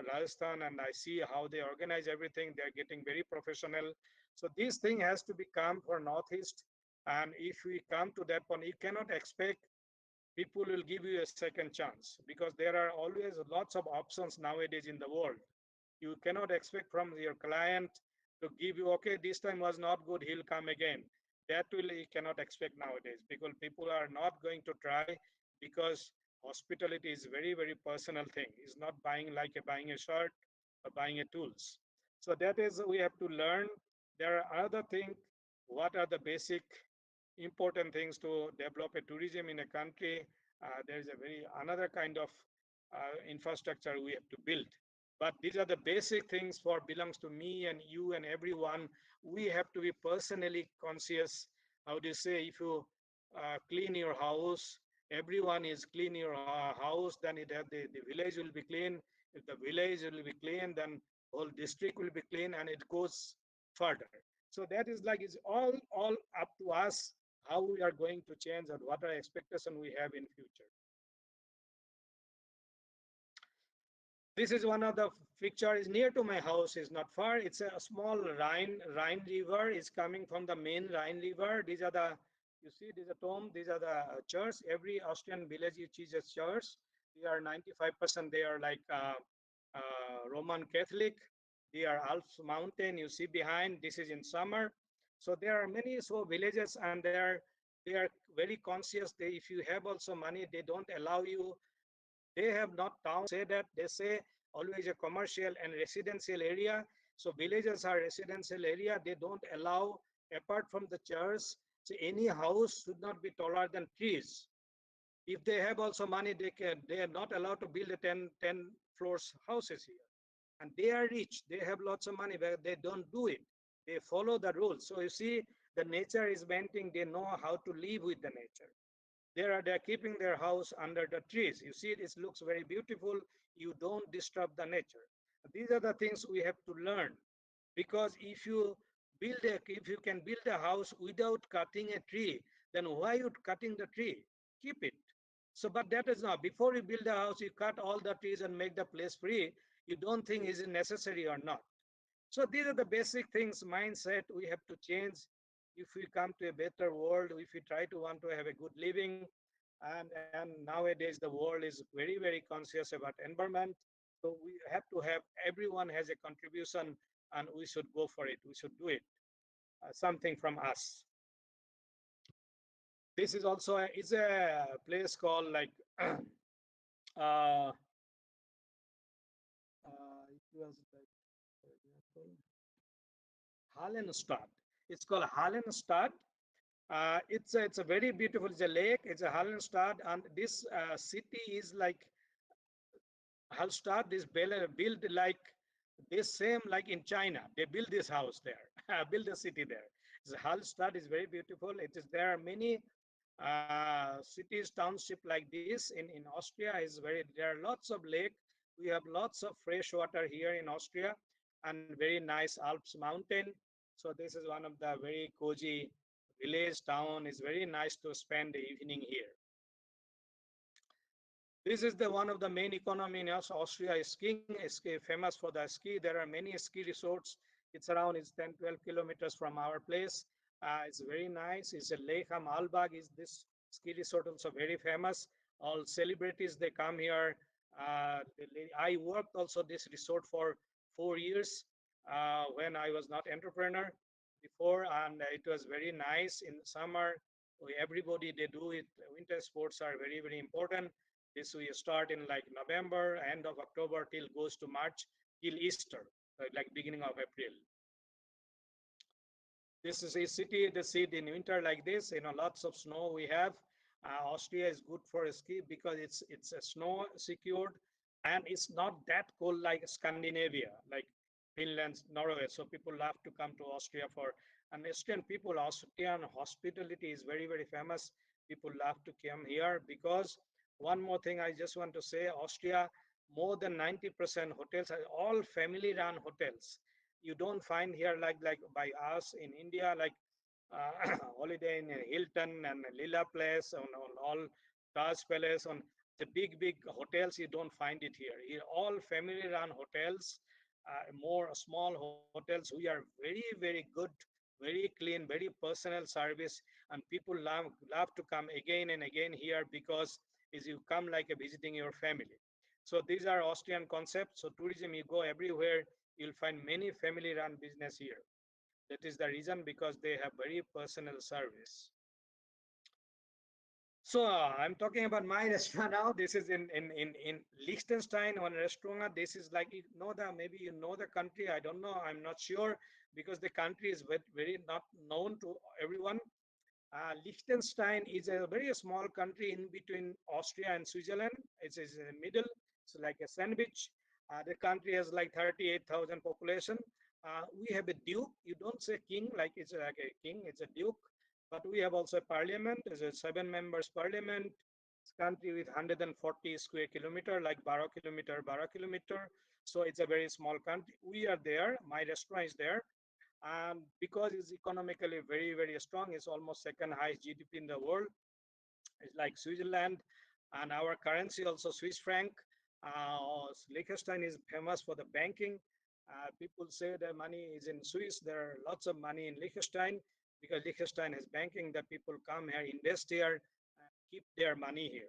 Rajasthan and I see how they organize everything. They're getting very professional. So this thing has to become for Northeast. And if we come to that point, you cannot expect people will give you a second chance, because there are always lots of options nowadays in the world. You cannot expect from your client to give you, okay, this time was not good, he'll come again. That will you cannot expect nowadays, because people are not going to try, because hospitality is very personal thing. It's not buying like buying a shirt or buying a tools. So that is we have to learn. There are other things. What are the basic important things to develop a tourism in a country? There is a very another kind of infrastructure we have to build. But these are the basic things for belongs to me and you and everyone. We have to be personally conscious. How do you say, if you clean your house, everyone is clean your house, then the village will be clean. If the village will be clean, then whole district will be clean, and it goes further. So that is like, it's all up to us how we are going to change and what are expectation we have in future. This is one of the picture is near to my house, is not far. It's a small Rhine River is coming from the main Rhine River. These are the, you see, these are tomb, these are the church. Every Austrian village you choose a church. They are 95%, they are like Roman Catholic. They are Alps mountain, you see behind, this is in summer. So there are many so villages, and they are very conscious. They, if you have also money, they don't allow you. They have not town say that, they say always a commercial and residential area. So villages are residential area. They don't allow, apart from the church, so any house should not be taller than trees. If they have also money, they are not allowed to build a 10 floors houses here. And they are rich, they have lots of money, but they don't do it. They follow the rules. So you see, the nature is maintained. They know how to live with the nature. They're keeping their house under the trees. You see, it looks very beautiful. You don't disturb the nature. These are the things we have to learn. Because if you can build a house without cutting a tree, then why you cutting the tree? Keep it. So, but that is not, before you build a house, you cut all the trees and make the place free. You don't think is it necessary or not. So these are the basic things, mindset we have to change if we come to a better world, if we try to want to have a good living. And nowadays the world is very conscious about environment. So we have to have, everyone has a contribution, and we should go for it. We should do it. Something from us. This is also is a place called like uh, it was like, for example, Hallenstadt. It's called Hallenstadt. It's a very beautiful. It's a lake. It's a Hallenstadt, and this city is like Hallstatt is built like this same like in China. They build this house there, build a city there. So Hallstatt is very beautiful. It is there are many cities, township like this in Austria. Is very there are lots of lake. We have lots of fresh water here in Austria, and very nice Alps mountain. So this is one of the very cozy village town. Is very nice to spend the evening here. This is the one of the main economy in Austria is skiing. Is famous for the ski. There are many ski resorts. It's 10, 12 kilometers from our place. It's very nice. It's a Lake am Albag is this ski resort also very famous. All celebrities, they come here. I worked also this resort for 4 years when I was not entrepreneur before, and it was very nice in summer. Everybody, they do it. Winter sports are very important. This we start in like November, end of October till goes to March till Easter, like beginning of April. This is a city, the seat in winter like this, lots of snow we have. Austria is good for ski because it's a snow secured, and it's not that cold like Scandinavia, like Finland, Norway. So people love to come to Austria for, and Austrian people, Austrian hospitality is very, very famous. People love to come here because one more thing I just want to say, Austria, more than 90% hotels are all family run hotels. You don't find here like by us in India, like holiday in Hilton and Lila Place, on all Taj Palace, on the big hotels. You don't find it here. Here, all family-run hotels, more small hotels. We are very good, very clean, very personal service, and people love to come again and again here because is you come like a visiting your family. So these are Austrian concepts. So tourism, you go everywhere, you'll find many family-run business here. That is the reason because they have very personal service. So I'm talking about my restaurant now. This is in Liechtenstein, one restaurant. This is like, you know, the maybe you know the country. I don't know. I'm not sure because the country is very not known to everyone. Liechtenstein is a very small country in between Austria and Switzerland. It's in the middle. It's like a sandwich. The country has like 38,000 population. We have a duke. You don't say king like it's like a king. It's a duke. But we have also a parliament. There's a 7 members parliament. It's country with 140 square kilometer, like 12 kilometer. So it's a very small country. We are there. My restaurant is there, and because it's economically very strong, it's almost second highest GDP in the world. It's like Switzerland, and our currency also Swiss franc. Liechtenstein is famous for the banking. People say the money is in Swiss. There are lots of money in Liechtenstein because Liechtenstein has banking. That people come here, invest here, keep their money here.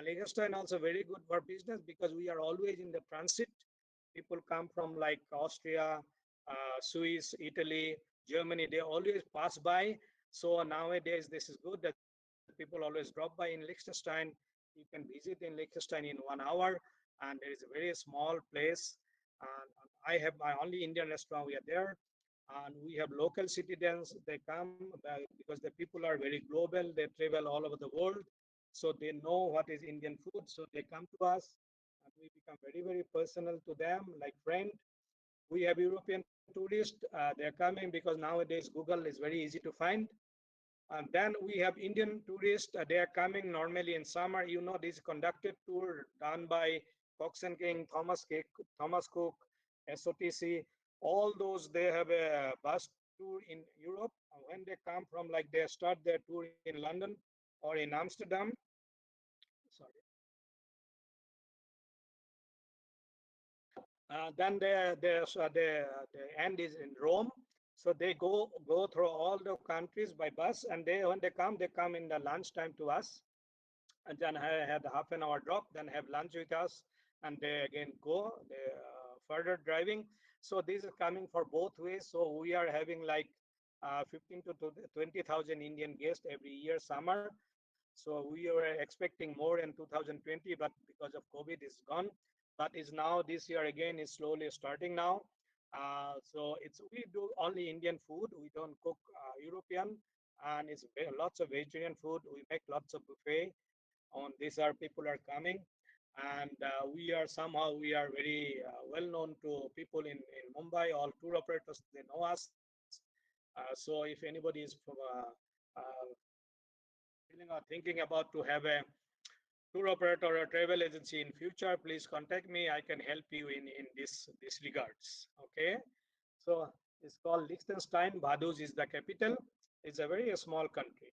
Liechtenstein also very good for business because we are always in the transit. People come from like Austria, Swiss, Italy, Germany. They always pass by. So nowadays, this is good that people always drop by in Liechtenstein. You can visit in Liechtenstein in 1 hour, and there is a very small place. And I have my only Indian restaurant. We are there, and we have local citizens. They come because the people are very global. They travel all over the world, so they know what is Indian food. So they come to us, and we become very personal to them, like friend. We have European tourists. They're coming because nowadays Google is very easy to find. And then we have Indian tourists. They are coming normally in summer. You know, this conducted tour done by Cox and King, Thomas Cook, SOTC. All those, they have a bus tour in Europe. When they come from, like they start their tour in London or in Amsterdam. Sorry. Then the end is in Rome. So they go through all the countries by bus, and when they come in the lunchtime to us, and then have the half an hour drop, then have lunch with us, and they again go further driving. So this is coming for both ways. So we are having like 15 to 20,000 Indian guests every year summer. So we were expecting more in 2020, but because of COVID, it's gone. But is now this year again is slowly starting now. So we do only Indian food. We don't cook European, and it's lots of vegetarian food. We make lots of buffet. On these are people are coming, and we are very well known to people in Mumbai. All tour operators, they know us. So if anybody is from uh, feeling or thinking about to have a tour operator or a travel agency in future, please contact me. I can help you in this regards. Okay. So it's called Liechtenstein. Vaduz is the capital. It's a very small country.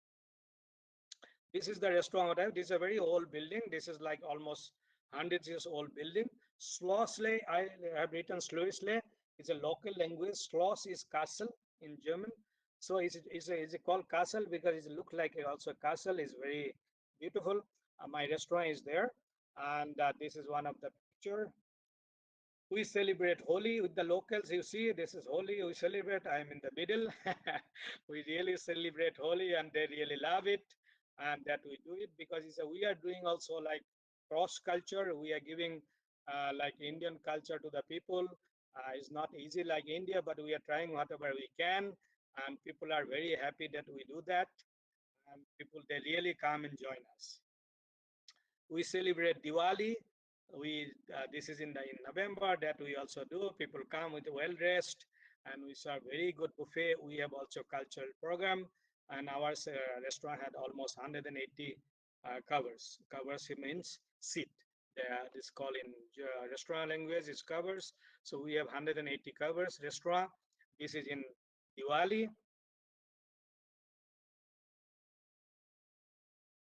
This is the restaurant. This is a very old building. This is like almost 100 years old building. Schlossley, I have written Schlossley. It's a local language. Schloss is castle in German. So is it called castle because it looks like also a castle. Is very beautiful. My restaurant is there, and this is one of the picture. We celebrate Holi with the locals. You see, this is Holi. We celebrate. I'm in the middle. We really celebrate Holi, and they really love it. And that we do it because we are doing also like cross culture. We are giving like Indian culture to the people. It's not easy like India, but we are trying whatever we can. and people are very happy that we do that, and people, they really come and join us. We celebrate Diwali. We This is in November that we also do. People come with well dressed, and we serve very good buffet. We have also cultural program, and our restaurant had almost 180 covers. Covers means seat. This called in restaurant language is covers. So we have 180 covers restaurant. This is in Diwali.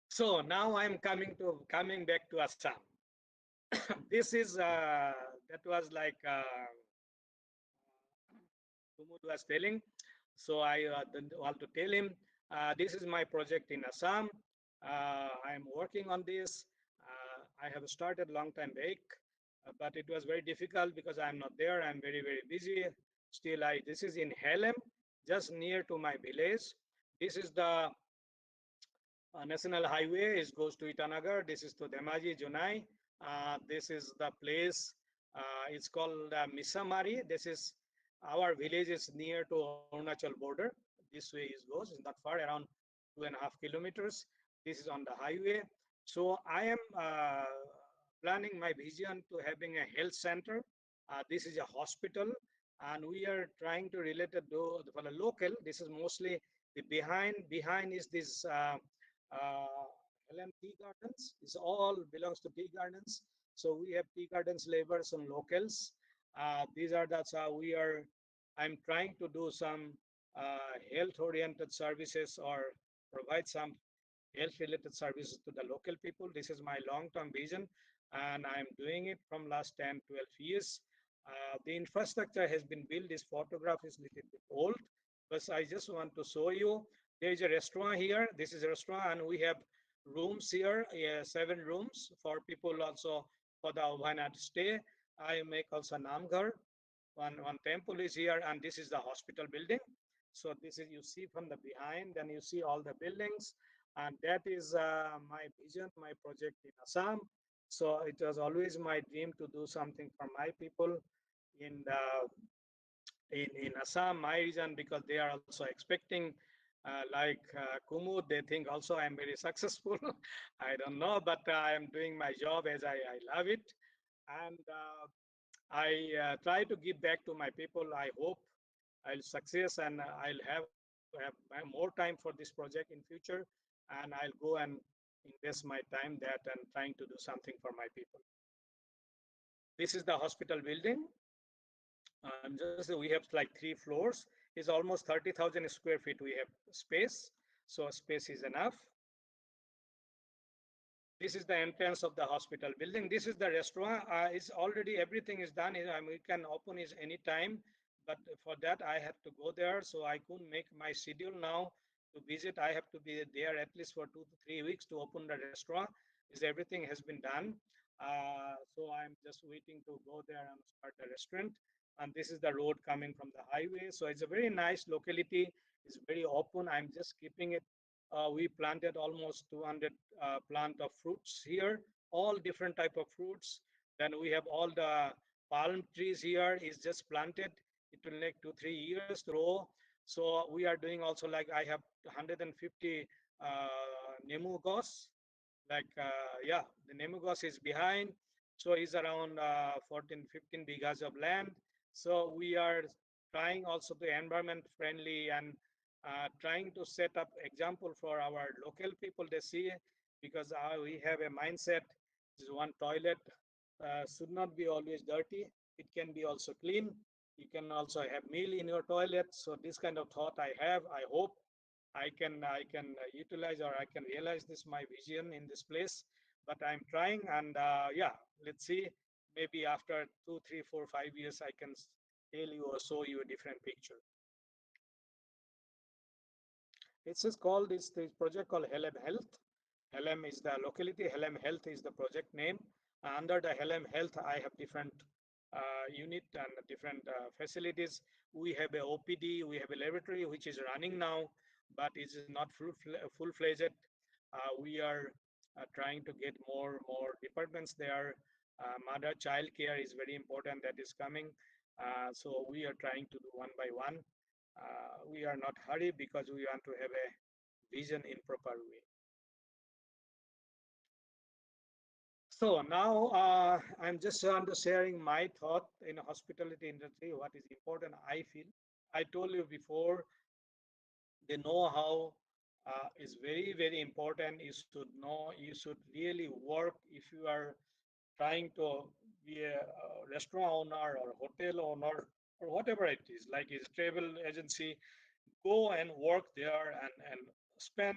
So now I'm coming back to Assam. This is that was like Kumud was telling. So I want to tell him this is my project in Assam. I'm working on this. I have started long time back, but it was very difficult because I'm not there. I'm very busy. Still, this is in Helem, just near to my village. This is the national highway. It goes to Itanagar. This is to Dhemaji, Junai. This is the place. It's called Misamari. This is our village is near to Arunachal border. This way it goes. It's not far, around 2.5 kilometers. This is on the highway. So I am planning my vision to having a health center. This is a hospital, and we are trying to relate it to for the local. This is mostly the behind is this uh, Helen Tea Gardens. It's all belongs to tea gardens. So we have tea gardens labors and locals. These are that's how we are. I'm trying to do some health-oriented services or provide some health-related services to the local people. This is my long-term vision, and I'm doing it from last 10, 12 years. The infrastructure has been built. This photograph is a little bit old, but I just want to show you. There is a restaurant here. This is a restaurant, and we have rooms here, 7 rooms for people also for the overnight stay. I make also Namghar. One temple is here, and this is the hospital building. So this is you see from the behind, and you see all the buildings, and that is my vision, my project in Assam. So it was always my dream to do something for my people in the in Assam, my region, because they are also expecting, like Kumud, they think also I'm very successful. I don't know, but I am doing my job as I love it. And I try to give back to my people. I hope I'll success, and I'll have more time for this project in future, and I'll go and invest my time that and trying to do something for my people. This is the hospital building. Just we have like 3 floors. It's almost 30,000 square feet. We have space, so space is enough. This is the entrance of the hospital building. This is the restaurant. It's already everything is done. We can open it anytime, but for that I have to go there. So I couldn't make my schedule now to visit. I have to be there at least for 2 to 3 weeks to open the restaurant. Is everything has been done. So I'm just waiting to go there and start the restaurant. And this is the road coming from the highway. So it's a very nice locality. It's very open. I'm just keeping it. We planted almost 200 plant of fruits here, all different type of fruits. Then we have all the palm trees here is just planted. It will take 2, 3 years to grow. So we are doing also like I have 150 nemu gos. Like yeah, the nemu gos is behind. So it's around 14, 15 bighas of land. So we are trying also to environment friendly and trying to set up example for our local people. They see because we have a mindset. This one toilet should not be always dirty. It can be also clean. You can also have meal in your toilet. So this kind of thought I have. I hope I can utilize or I can realize this my vision in this place. But I'm trying, and yeah, let's see. Maybe after 2, 3, 4, 5 years, I can tell you or show you a different picture. It's just called this project called Helem Health. Helem is the locality. Helem Health is the project name. Under the Helem Health, I have different unit and different facilities. We have a OPD, we have a laboratory which is running now, but it is not full-fledged. We are trying to get more departments there. Mother child care is very important. That is coming. So we are trying to do one by one. we are not hurry because we want to have a vision in proper way. So now I'm just sharing my thought in hospitality industry. What is important, I feel. I told you before, the know-how is very, very important. You should know, you should really work if you are trying to be a restaurant owner or hotel owner or whatever it is, like is travel agency, go and work there and spend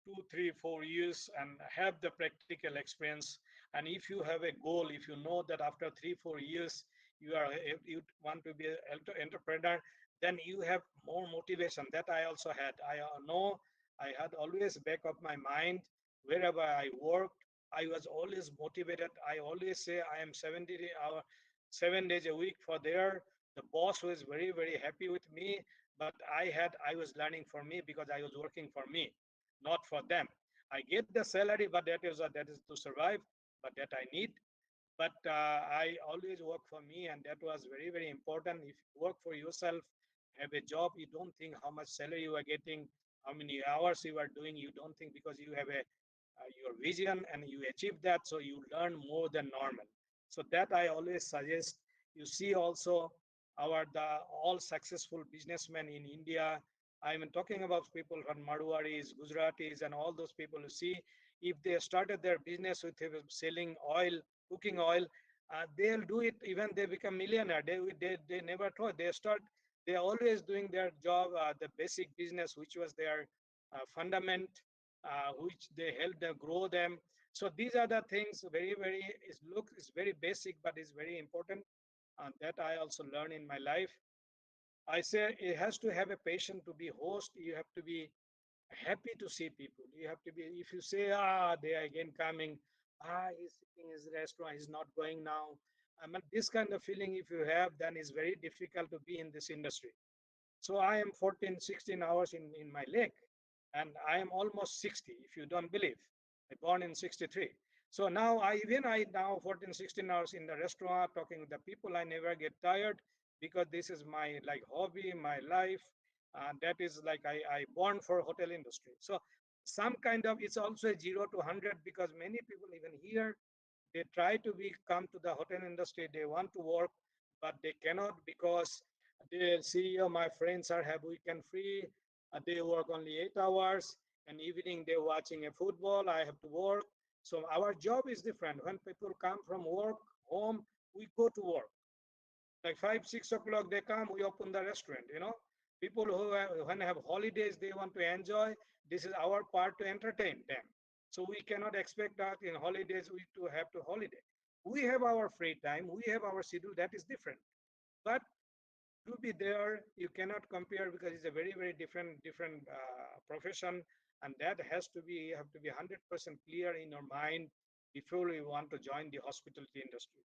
2, 3, 4 years and have the practical experience. And if you have a goal, if you know that after 3, 4 years you want to be an entrepreneur, then you have more motivation. That I also had. I know I had always back of my mind wherever I worked. I was always motivated. I always say I am 70 hour, 7 days a week for there. The boss was very, very happy with me, but I was learning for me because I was working for me, not for them. I get the salary, but that is to survive, but that I need. But I always work for me, and that was very, very important. If you work for yourself, have a job, you don't think how much salary you are getting, how many hours you are doing. You don't think, because you have a your vision and you achieve that, so you learn more than normal. So that I always suggest. You see also the all successful businessmen in India. I'm talking about people from Marwaris, Gujaratis, and all those people. You see, if they started their business with selling oil, cooking oil, they'll do it even they become millionaire. They never thought. They're always doing their job, the basic business, which was their fundament, which they help them grow them. So these are the things, very, very, is very basic, but is very important. That I also learned in my life. I say it has to have a passion to be host. You have to be happy to see people. You have to be, if you say, they are again coming, he's sitting in his restaurant, he's not going now. I mean, this kind of feeling, if you have, then it's very difficult to be in this industry. So I am 14, 16 hours in my leg, and I am almost 60, if you don't believe. I born in 63. So now I now 14, 16 hours in the restaurant talking with the people. I never get tired because this is my like hobby, my life. That is like I born for hotel industry. So some kind of, it's also a 0 to 100, because many people even here, they try to be come to the hotel industry. They want to work, but they cannot because the CEO, my friends are have weekend free. They work only 8 hours, and evening they're watching a football. I have to work. So our job is different. When people come from work home, we go to work. Like 5, 6 o'clock they come, we open the restaurant. People who when have holidays, they want to enjoy. This is our part to entertain them. So we cannot expect that in holidays we to have to holiday. We have our free time, we have our schedule, that is different. But to be there, you cannot compare, because it's a very, very different profession, and that has to be, you have to be 100% clear in your mind before you want to join the hospitality industry.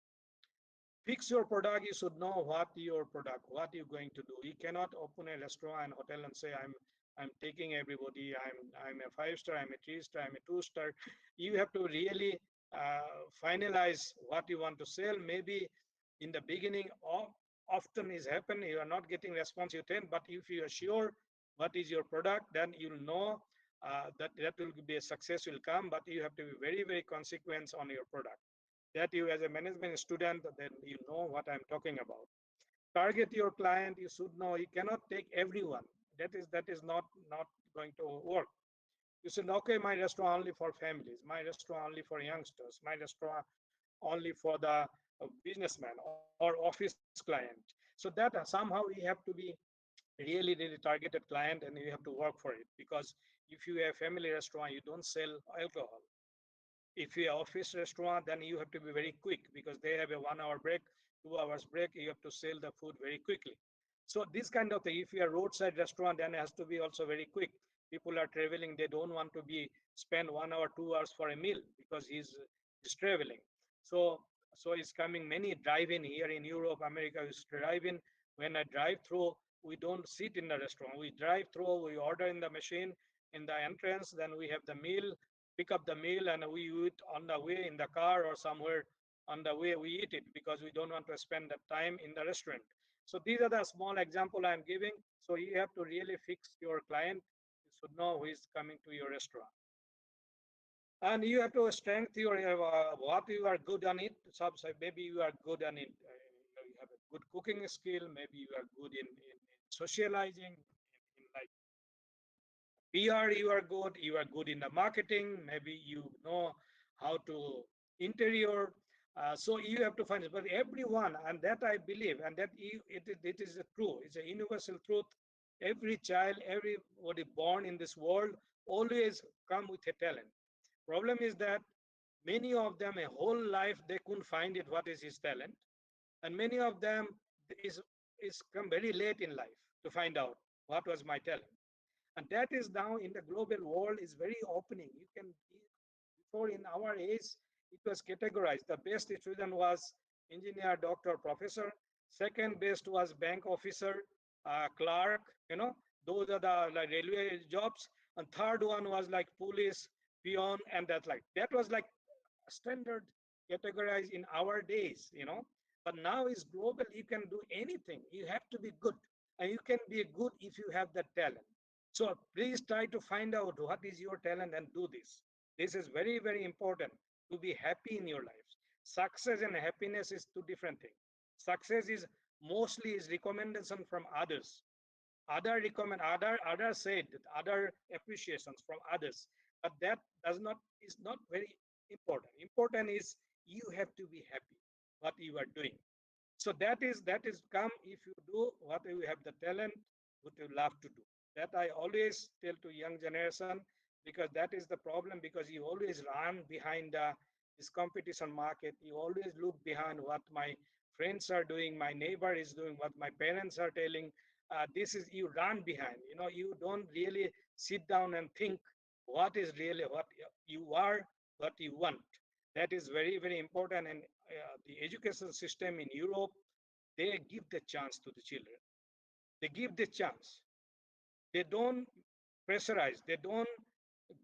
Fix your product. You should know what your product, what you're going to do. You cannot open a restaurant and hotel and say, I'm taking everybody, I'm a 5 star, I'm a 3 star, I'm a 2 star. You have to really finalize what you want to sell. Maybe in the beginning, often is happen, you are not getting response you tend, but if you are sure what is your product, then you'll know that will be a success will come. But you have to be very, very consequent on your product, that you as a management student, then you know what I'm talking about. Target your client. You should know, you cannot take everyone. That is not going to work. You said, okay, my restaurant only for families, my restaurant only for youngsters, my restaurant only for the businessman or office client. So that somehow we have to be really, really targeted client, and you have to work for it. Because if you have family restaurant, you don't sell alcohol. If you office restaurant, then you have to be very quick, because they have a 1 hour break, 2 hours break. You have to sell the food very quickly. So this kind of thing. If you are roadside restaurant, then it has to be also very quick. People are traveling, they don't want to be spend 1 hour, 2 hours for a meal, because he's traveling. So it's coming many drive-in here in Europe, America is drive-in. When I drive through, we don't sit in the restaurant, we drive through, we order in the machine in the entrance, then we have the meal, pick up the meal, and we eat on the way in the car or somewhere on the way we eat it, because we don't want to spend that time in the restaurant. So these are the small example I'm giving. So you have to really fix your client. You should know who is coming to your restaurant. And you have to strengthen your what you are good on it. So maybe you are good on it. You have a good cooking skill. Maybe you are good in socializing, in like PR. You are good. You are good in the marketing. Maybe you know how to interior. So you have to find it. But everyone, and that I believe, and that it is a true. It's a universal truth. Every child, everybody born in this world, always come with a talent. Problem is that many of them a whole life they couldn't find it what is his talent, and many of them is is come very late in life to find out what was my talent. And that is now in the global world is very opening. You can before in our age it was categorized. The best student was engineer, doctor, professor. Second best was bank officer, clerk. You know, those are the like railway jobs. And third one was like police, peon, and that's like that was like standard categorized in our days. You know, but now is global. You can do anything. You have to be good, and you can be good if you have the talent. So please try to find out what is your talent and do this. This is very, very important to be happy in your lives. Success and happiness is two different things. Success is mostly is recommendation from others. Other recommend, other said, other appreciations from others. But that does not is not very important. Important is you have to be happy what you are doing. So that is come if you do what you have the talent, what you love to do. That I always tell to young generation, because that is the problem, because you always run behind this competition market. You always look behind what my friends are doing, my neighbor is doing, what my parents are telling. This is you run behind. You know, you don't really sit down and think what is really what you are, what you want. That is very, very important. And the education system in Europe, they give the chance to the children. They give the chance. They don't pressurize. They don't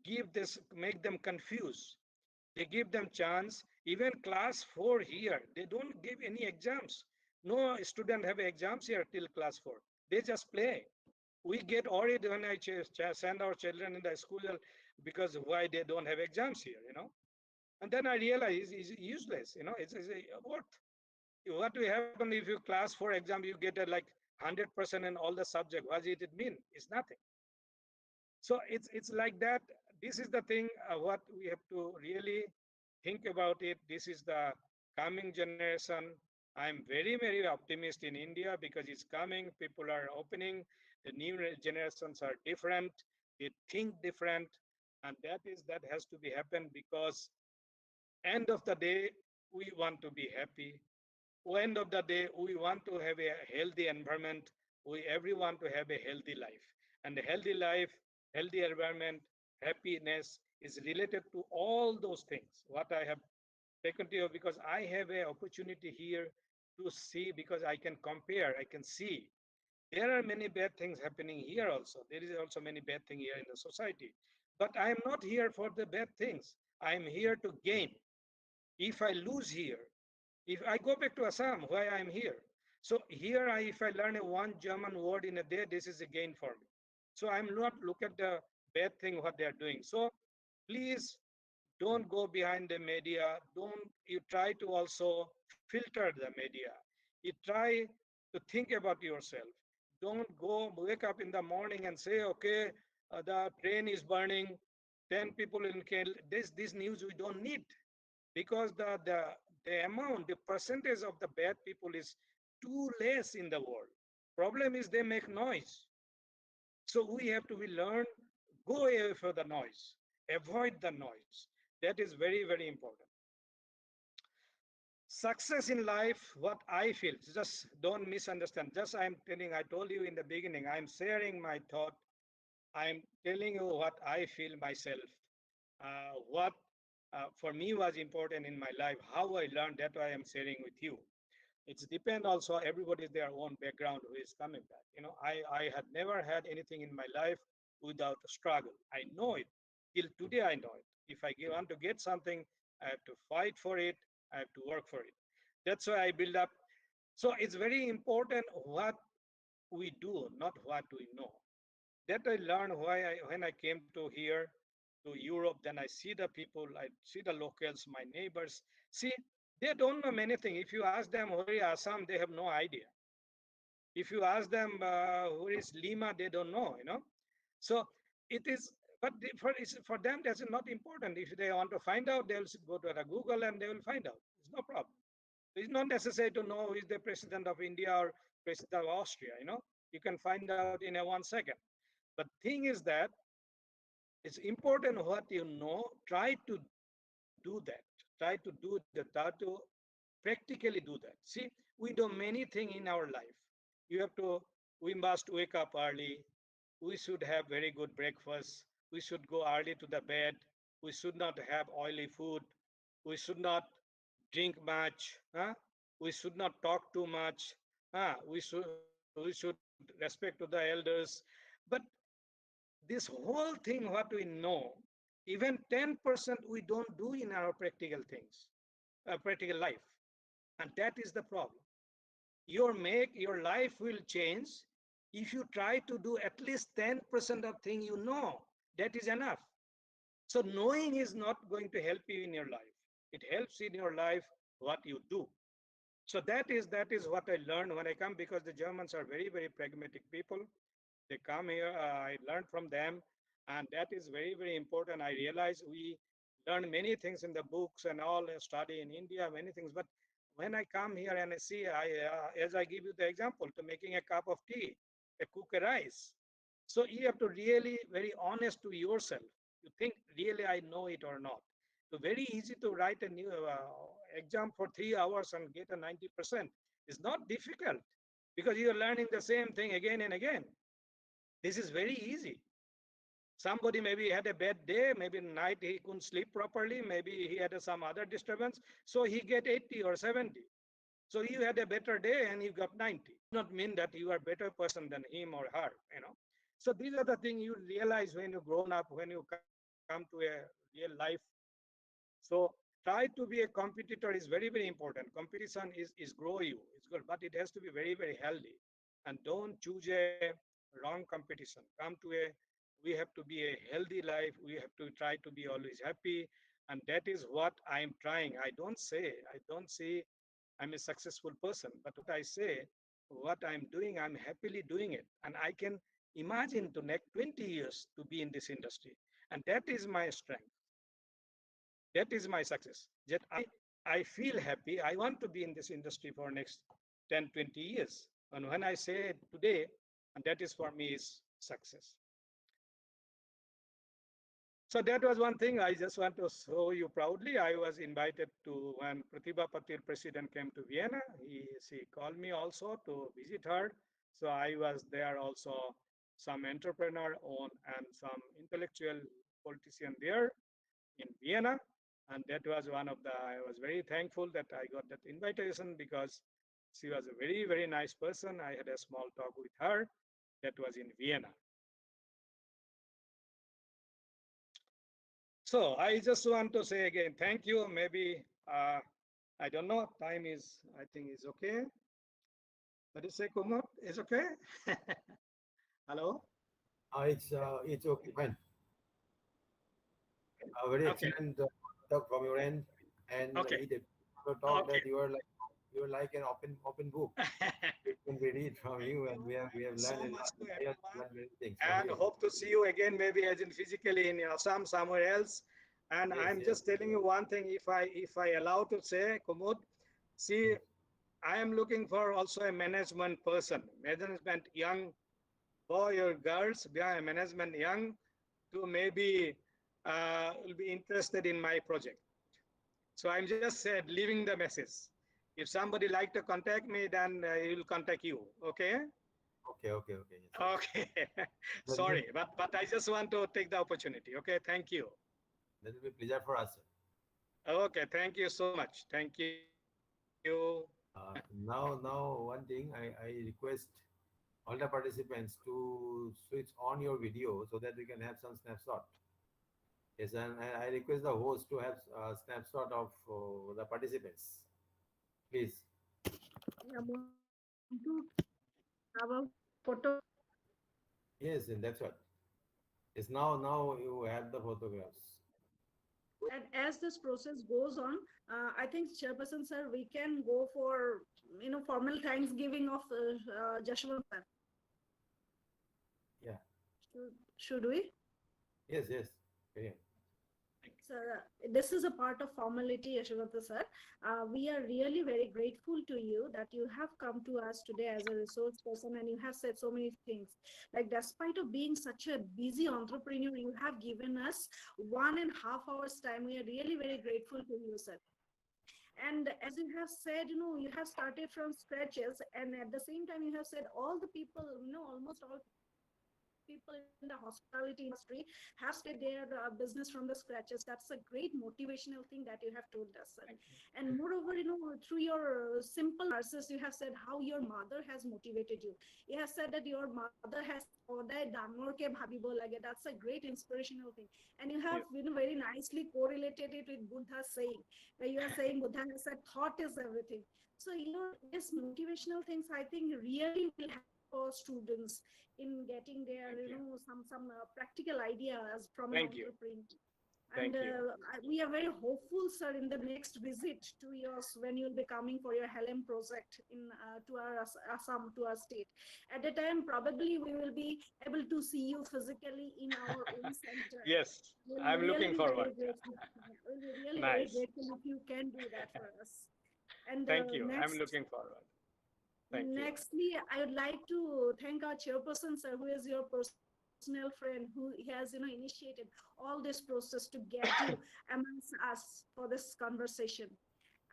give this, make them confused. They give them chance. Even class 4 here, they don't give any exams. No student have exams here till class 4. They just play. We get worried when I send our children in the school because why they don't have exams here, you know. And then I realize it's useless, you know. It's what will happen if you class 4 exam you get a like 100% in all the subject? What did it mean? It's nothing. So it's like that. This is the thing what we have to really think about it. This is the coming generation. I'm very, very optimistic in India because it's coming. People are opening. The new generations are different. They think different, and that has to be happen because end of the day we want to be happy. End of the day, we want to have a healthy environment. We everyone to have a healthy life, and a healthy life, healthy environment, happiness is related to all those things. What I have taken to you because I have a opportunity here to see because I can compare, I can see. There are many bad things happening here also. There is also many bad things here in the society. But I am not here for the bad things. I am here to gain. If I lose here, if I go back to Assam, why I am here. So here, if I learn a one German word in a day, this is a gain for me. So I'm not look at the bad thing what they are doing. So please don't go behind the media. Don't you try to also filter the media. You try to think about yourself. Don't go wake up in the morning and say, okay, the train is burning, 10 people in killed. This news we don't need because the amount, the percentage of the bad people is too less in the world. Problem is they make noise. So we have to be learn, go away from the noise, avoid the noise. That is very, very important. Success in life, what I feel, just don't misunderstand. Just I'm telling, I told you in the beginning, I'm sharing my thought. I'm telling you what I feel myself. What for me was important in my life, how I learned, that I am sharing with you. It's depend also, everybody their own background who is coming back. You know, I had never had anything in my life without a struggle. I know it. Till today, I know it. If I want to get something, I have to fight for it. I have to work for it. That's why I build up. So it's very important what we do, not what we know. That I learned when I came to here to Europe. Then I see the people, I see the locals, my neighbors. See, they don't know many things. If you ask them where is Assam, they have no idea. If you ask them where is Lima, they don't know. So it is. But for them, that's not important. If they want to find out, they'll go to the Google and they will find out. It's no problem. It's not necessary to know who is the president of India or president of Austria. You can find out in a 1 second. But thing is that it's important what you know. Try to do that. Try to do that. Try to practically do that. See, we do many things in our life. You have to. We must wake up early. We should have very good breakfast. We should go early to the bed. We should not have oily food. We should not drink much. Huh? We should not talk too much. We should respect to the elders. But this whole thing, what we know, even 10% we don't do in our practical things, practical life, and that is the problem. Your life will change if you try to do at least 10% of thing you know. That is enough. So knowing is not going to help you in your life. It helps in your life what you do. So that is what I learned when I come, because the Germans are very, very pragmatic people. They come here, I learned from them, and that is very, very important. I realize we learn many things in the books and all, study in India, many things. But when I come here and I see, as I give you the example, to making a cup of tea, a cook a rice. So you have to really very honest to yourself. You think really I know it or not. So very easy to write a new exam for 3 hours and get a 90%. It's not difficult because you're learning the same thing again and again. This is very easy. Somebody maybe had a bad day, maybe night he couldn't sleep properly, maybe he had some other disturbance, so he get 80 or 70. So you had a better day and you got 90. Not mean that you are a better person than him or her. So these are the things you realize when you grown up, when you come to a real life. So try to be a competitor is very, very important. Competition is grow you, it's good, but it has to be very, very healthy. And don't choose a wrong competition. Come to a We have to be a healthy life. We have to try to be always happy. And that is what I'm trying. I don't say I'm a successful person, but what I say, what I'm doing, I'm happily doing it. And I can imagine to next 20 years to be in this industry. And that is my strength. That is my success. That I feel happy. I want to be in this industry for next 10, 20 years. And when I say it today, and that is for me is success. So that was one thing I just want to show you proudly. I was invited to when Pratibha Patil president came to Vienna. She called me also to visit her. So I was there also, some entrepreneur on and some intellectual politician there in Vienna. And that was I was very thankful that I got that invitation because she was a very, very nice person. I had a small talk with her. That was in Vienna. So I just want to say again, thank you. Maybe, I don't know, time is, I think is okay. What do you say, Kumar? Is okay? Hello? It's okay, fine. A very Okay, excellent talk from your end, and okay, it also talk okay. that you are like an open book. It can be read from you, and we have So learned a much lot. to I have everyone, learned many things from and you. hope to see you again, maybe as in physically in Assam, somewhere else. And Yes, I'm yes. just telling you one thing, if I allow to say, Kumud, see, Mm. I am looking for also a management person, management young boy or girls, management young, to maybe will be interested in my project. So I'm just said, leaving the message. If somebody like to contact me, then he will contact you. Okay? Okay, okay, okay. Yes, yes. Okay. That will Sorry, but I just want to take the opportunity. Okay, thank you. that will be pleasure for us. Okay, thank you so much. Thank you. Now, one thing I request all the participants to switch on your video so that we can have some snapshot. Yes, and I request the host to have a snapshot of the participants, please. Yeah, Montu, have a photo. Yes, and that's what. It's now you have the photographs. And as this process goes on, I think Chairperson sir, we can go for formal thanksgiving of Jashwant sir. Yeah. Should we? Yes, yes. Yeah. Sir, this is a part of formality, Yashwanta sir. We are really very grateful to you that you have come to us today as a resource person and you have said so many things. Like, despite of being such a busy entrepreneur, you have given us 1.5 hours time. We are really very grateful to you, sir. And as you have said, you have started from scratches, and at the same time, you have said all the people, almost all people in the hospitality industry have started their business from the scratches. That's a great motivational thing that you have told us, sir. And moreover, through your simple verses, you have said how your mother has motivated you. You have said that your mother has said, "Oday dangor ke bhabibo lage." That's a great inspirational thing. And you have, very nicely correlated it with Buddha's saying, where you are saying Buddha has said, "Thought is everything." So your this motivational things, I think, really will help our students in getting their, some practical ideas from an entrepreneur. And we are very hopeful, sir, in the next visit to yours when you'll be coming for your Helm project in to our Assam, to our state. At the time, probably we will be able to see you physically in our own center. We'll really be very grateful. We'll be really very grateful if you can do that for us. And nextly, I would like to thank our chairperson, sir, who is your personal friend, who has, initiated all this process to get you amongst us for this conversation.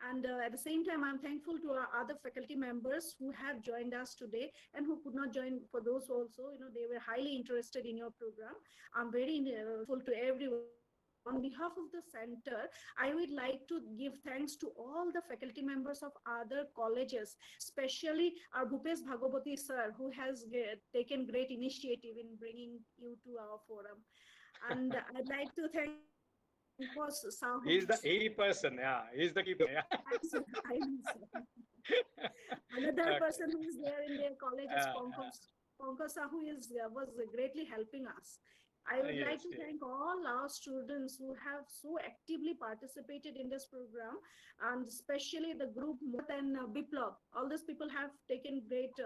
And at the same time, I'm thankful to our other faculty members who have joined us today and who could not join. For those also, they were highly interested in your program. I'm very grateful to everyone. On behalf of the center, I would like to give thanks to all the faculty members of other colleges, especially our Bhupesh Bhagavati sir, who has taken great initiative in bringing you to our forum. And I'd like to thank Pankaj Sahu. I'm sorry, I'm sorry. Another person who is there in their college is Pankaj Sahu was greatly helping us. I would like to thank all our students who have so actively participated in this program, and especially the group Morat and Biplab. All these people have taken great,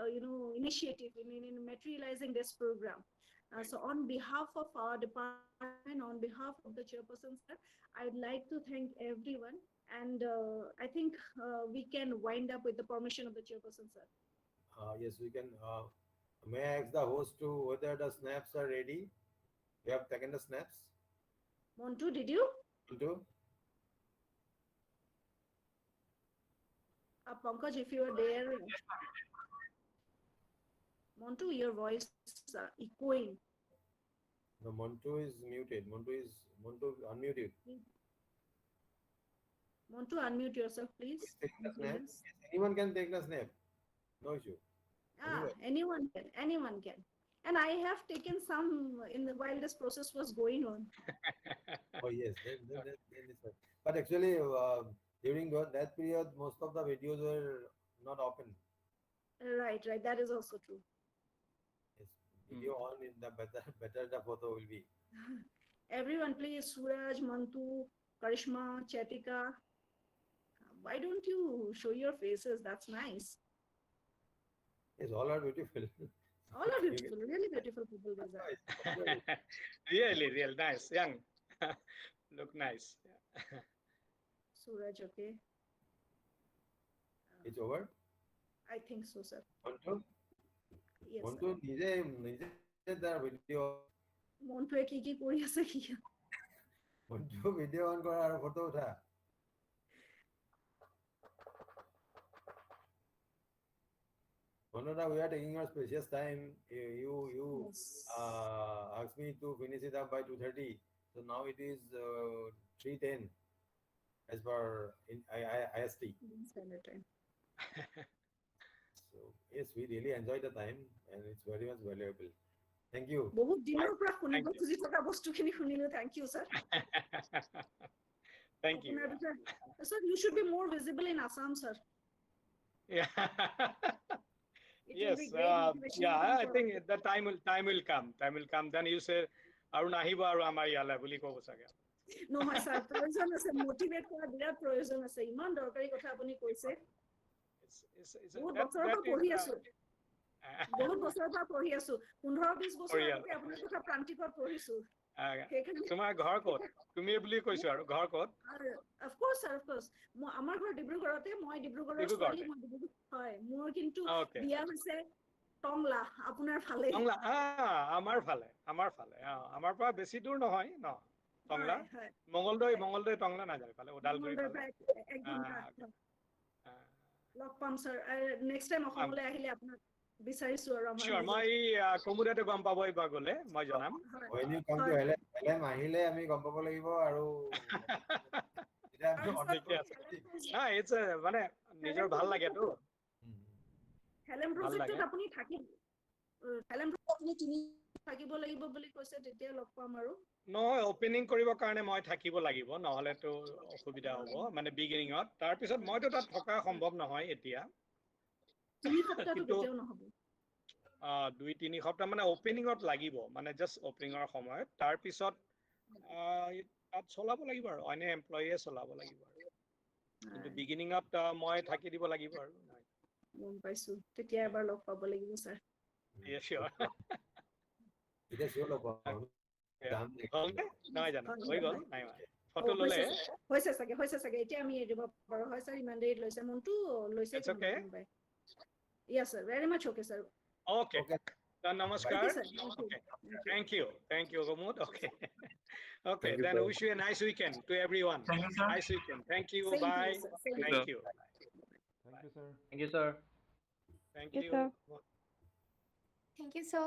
initiative in materializing this program. So on behalf of our department, on behalf of the chairperson, sir, I'd like to thank everyone. And I think we can wind up with the permission of the chairperson, sir. Yes, we can. May I ask the host to whether the snaps are ready? You have taken the snaps? Montu, did you? Into? Pankaj, if you are there, Montu, your voice is echoing. No, Montu is muted. Montu unmuted. Montu, unmute yourself, Who is please. taking the snap? Ingredients. Yes, anyone can take the snap. No issue. Anyone. Anyone can. Anyone can. And I have taken some in the while this process was going on. Oh yes, then it's fine. But actually, during that period, most of the videos were not open. Right, right. That is also true. Yes, video on in the better the photo will be. Everyone, please, Suraj, Mantu, Karishma, Chatika, why don't you show your faces? That's nice. Yes, all are beautiful. All are You beautiful, really beautiful people these are. can- Suraj, okay. It's over. I think so, sir. Montu, Yes, sir. Montu নিজে তার video on কর মন্টুয়ে কি কৰি আছে কি? Montu video on কর আর photo উঠা Manora, we are taking our precious time. You Yes. asked me to finish it up by 2:30. So now it is 3:10 as per IST. Standard time. So yes, we really enjoyed the time and it's very much valuable. Thank you. বহুত দিনৰ পৰা শুনিব খুজি থকা বস্তুখিনি শুনিলো. Thank you, sir. আপোনাৰ বিষয়ে, sir, you should be more visible in Assam, sir. Yeah. It will be Yes. great motivational Yeah. thing I for us. think the time will come. Time will come. Then you say, "Arun ahiba aru amar yale buli kobo sage." নহয় sir প্ৰয়োজন আছে motivate কৰা বিৰাট প্ৰয়োজন আছে ইমান দৰকাৰী কথা আপুনি কৈছে বহুত বছৰৰ That পৰা is পঢ়ি আছো বহুত বছৰৰ পৰা পঢ়ি আছো 15-20 বছৰ আগতে আপোনাৰ কথা প্ৰান্তিকত পঢ়িছো সেইকাৰণে তোমাৰ ঘৰ ক'ত? তুমি বুলি কৈছো আৰু ঘৰ ক'ত? Of course sir of course আমার ঘর ডিব্ৰুগড়তে মই ডিব্ৰুগড়ৰ ছোৱালী মই ডিব্ৰুগড় হয় মোৰ কিন্তু বিয়া হৈছে টংলা আপোনাৰ ফালে টংলা আমাৰ ফালে আমাৰ পৰা বেছি দূৰ নহয় ন টংলা মঙ্গলদৈ টংলা না যায় ফালে ওদালগুৰি ফালে এক ঘন্টা লগ পাম স্যার নেক্সট টাইম অসমলৈ আহিলে আপোনাক বিচাৰিছো আৰু আমাৰ Sure, মই কমুদেতে গম পাব এইবাৰ গলে মই জনাম আহিলে আমি গম পাব লাগিব আৰু it's মানে নিজৰ ভাল লাগেতো হেলেম প্ৰজেক্টত আপুনি থাকিব হেলেম আপুনি তিনি থাকিব লাগিব বুলি কৈছে তেতিয়া লগ পাম আৰু নহয় ওপেনিং কৰিবৰ কাৰণে মই থাকিব লাগিব নহলেতো অসুবিধা হ'ব মানে বিগিনিঙত তাৰ পিছত মইতো তাত থকা সম্ভৱ নহয় এতিয়া 3 সপ্তাহটো কেতিয়াও নহব 2-3 সপ্তাহ মানে ওপেনিঙত লাগিব মানে জাস্ট ওপেনিঙৰ সময়ত তাৰ পিছত তাত চলাব লাগিব আৰু অন্য এমপ্লয়ে চলাব লাগিব আৰু কিন্তু বিগিনিঙত মই থাকি দিব লাগিব আৰু গম পাইছো তেতিয়া এবাৰ লগ পাব লাগিব স্যাৰ Yes, sure. এটা শিওর লগ পাম নহয় জানো হৈ গ'ল নাই ফটো ললে হৈছে চাগে এতিয়া আমি এৰিব পাৰো হয় স্যাৰ ইমান দেৰি লৈছে মনটো লৈছে কোনোবাই Yes, sir. Very much okay, sir. Okay. Namaskar. Okay. Thank you, Gomud. Okay. Okay. Then wish you a nice weekend to everyone. Thank you, sir. Nice weekend. Thank you. Same to you, Bye. sir. Same to Thank you. Thank you, sir. Thank you, sir. Thank Yes, you. sir. Thank you, sir.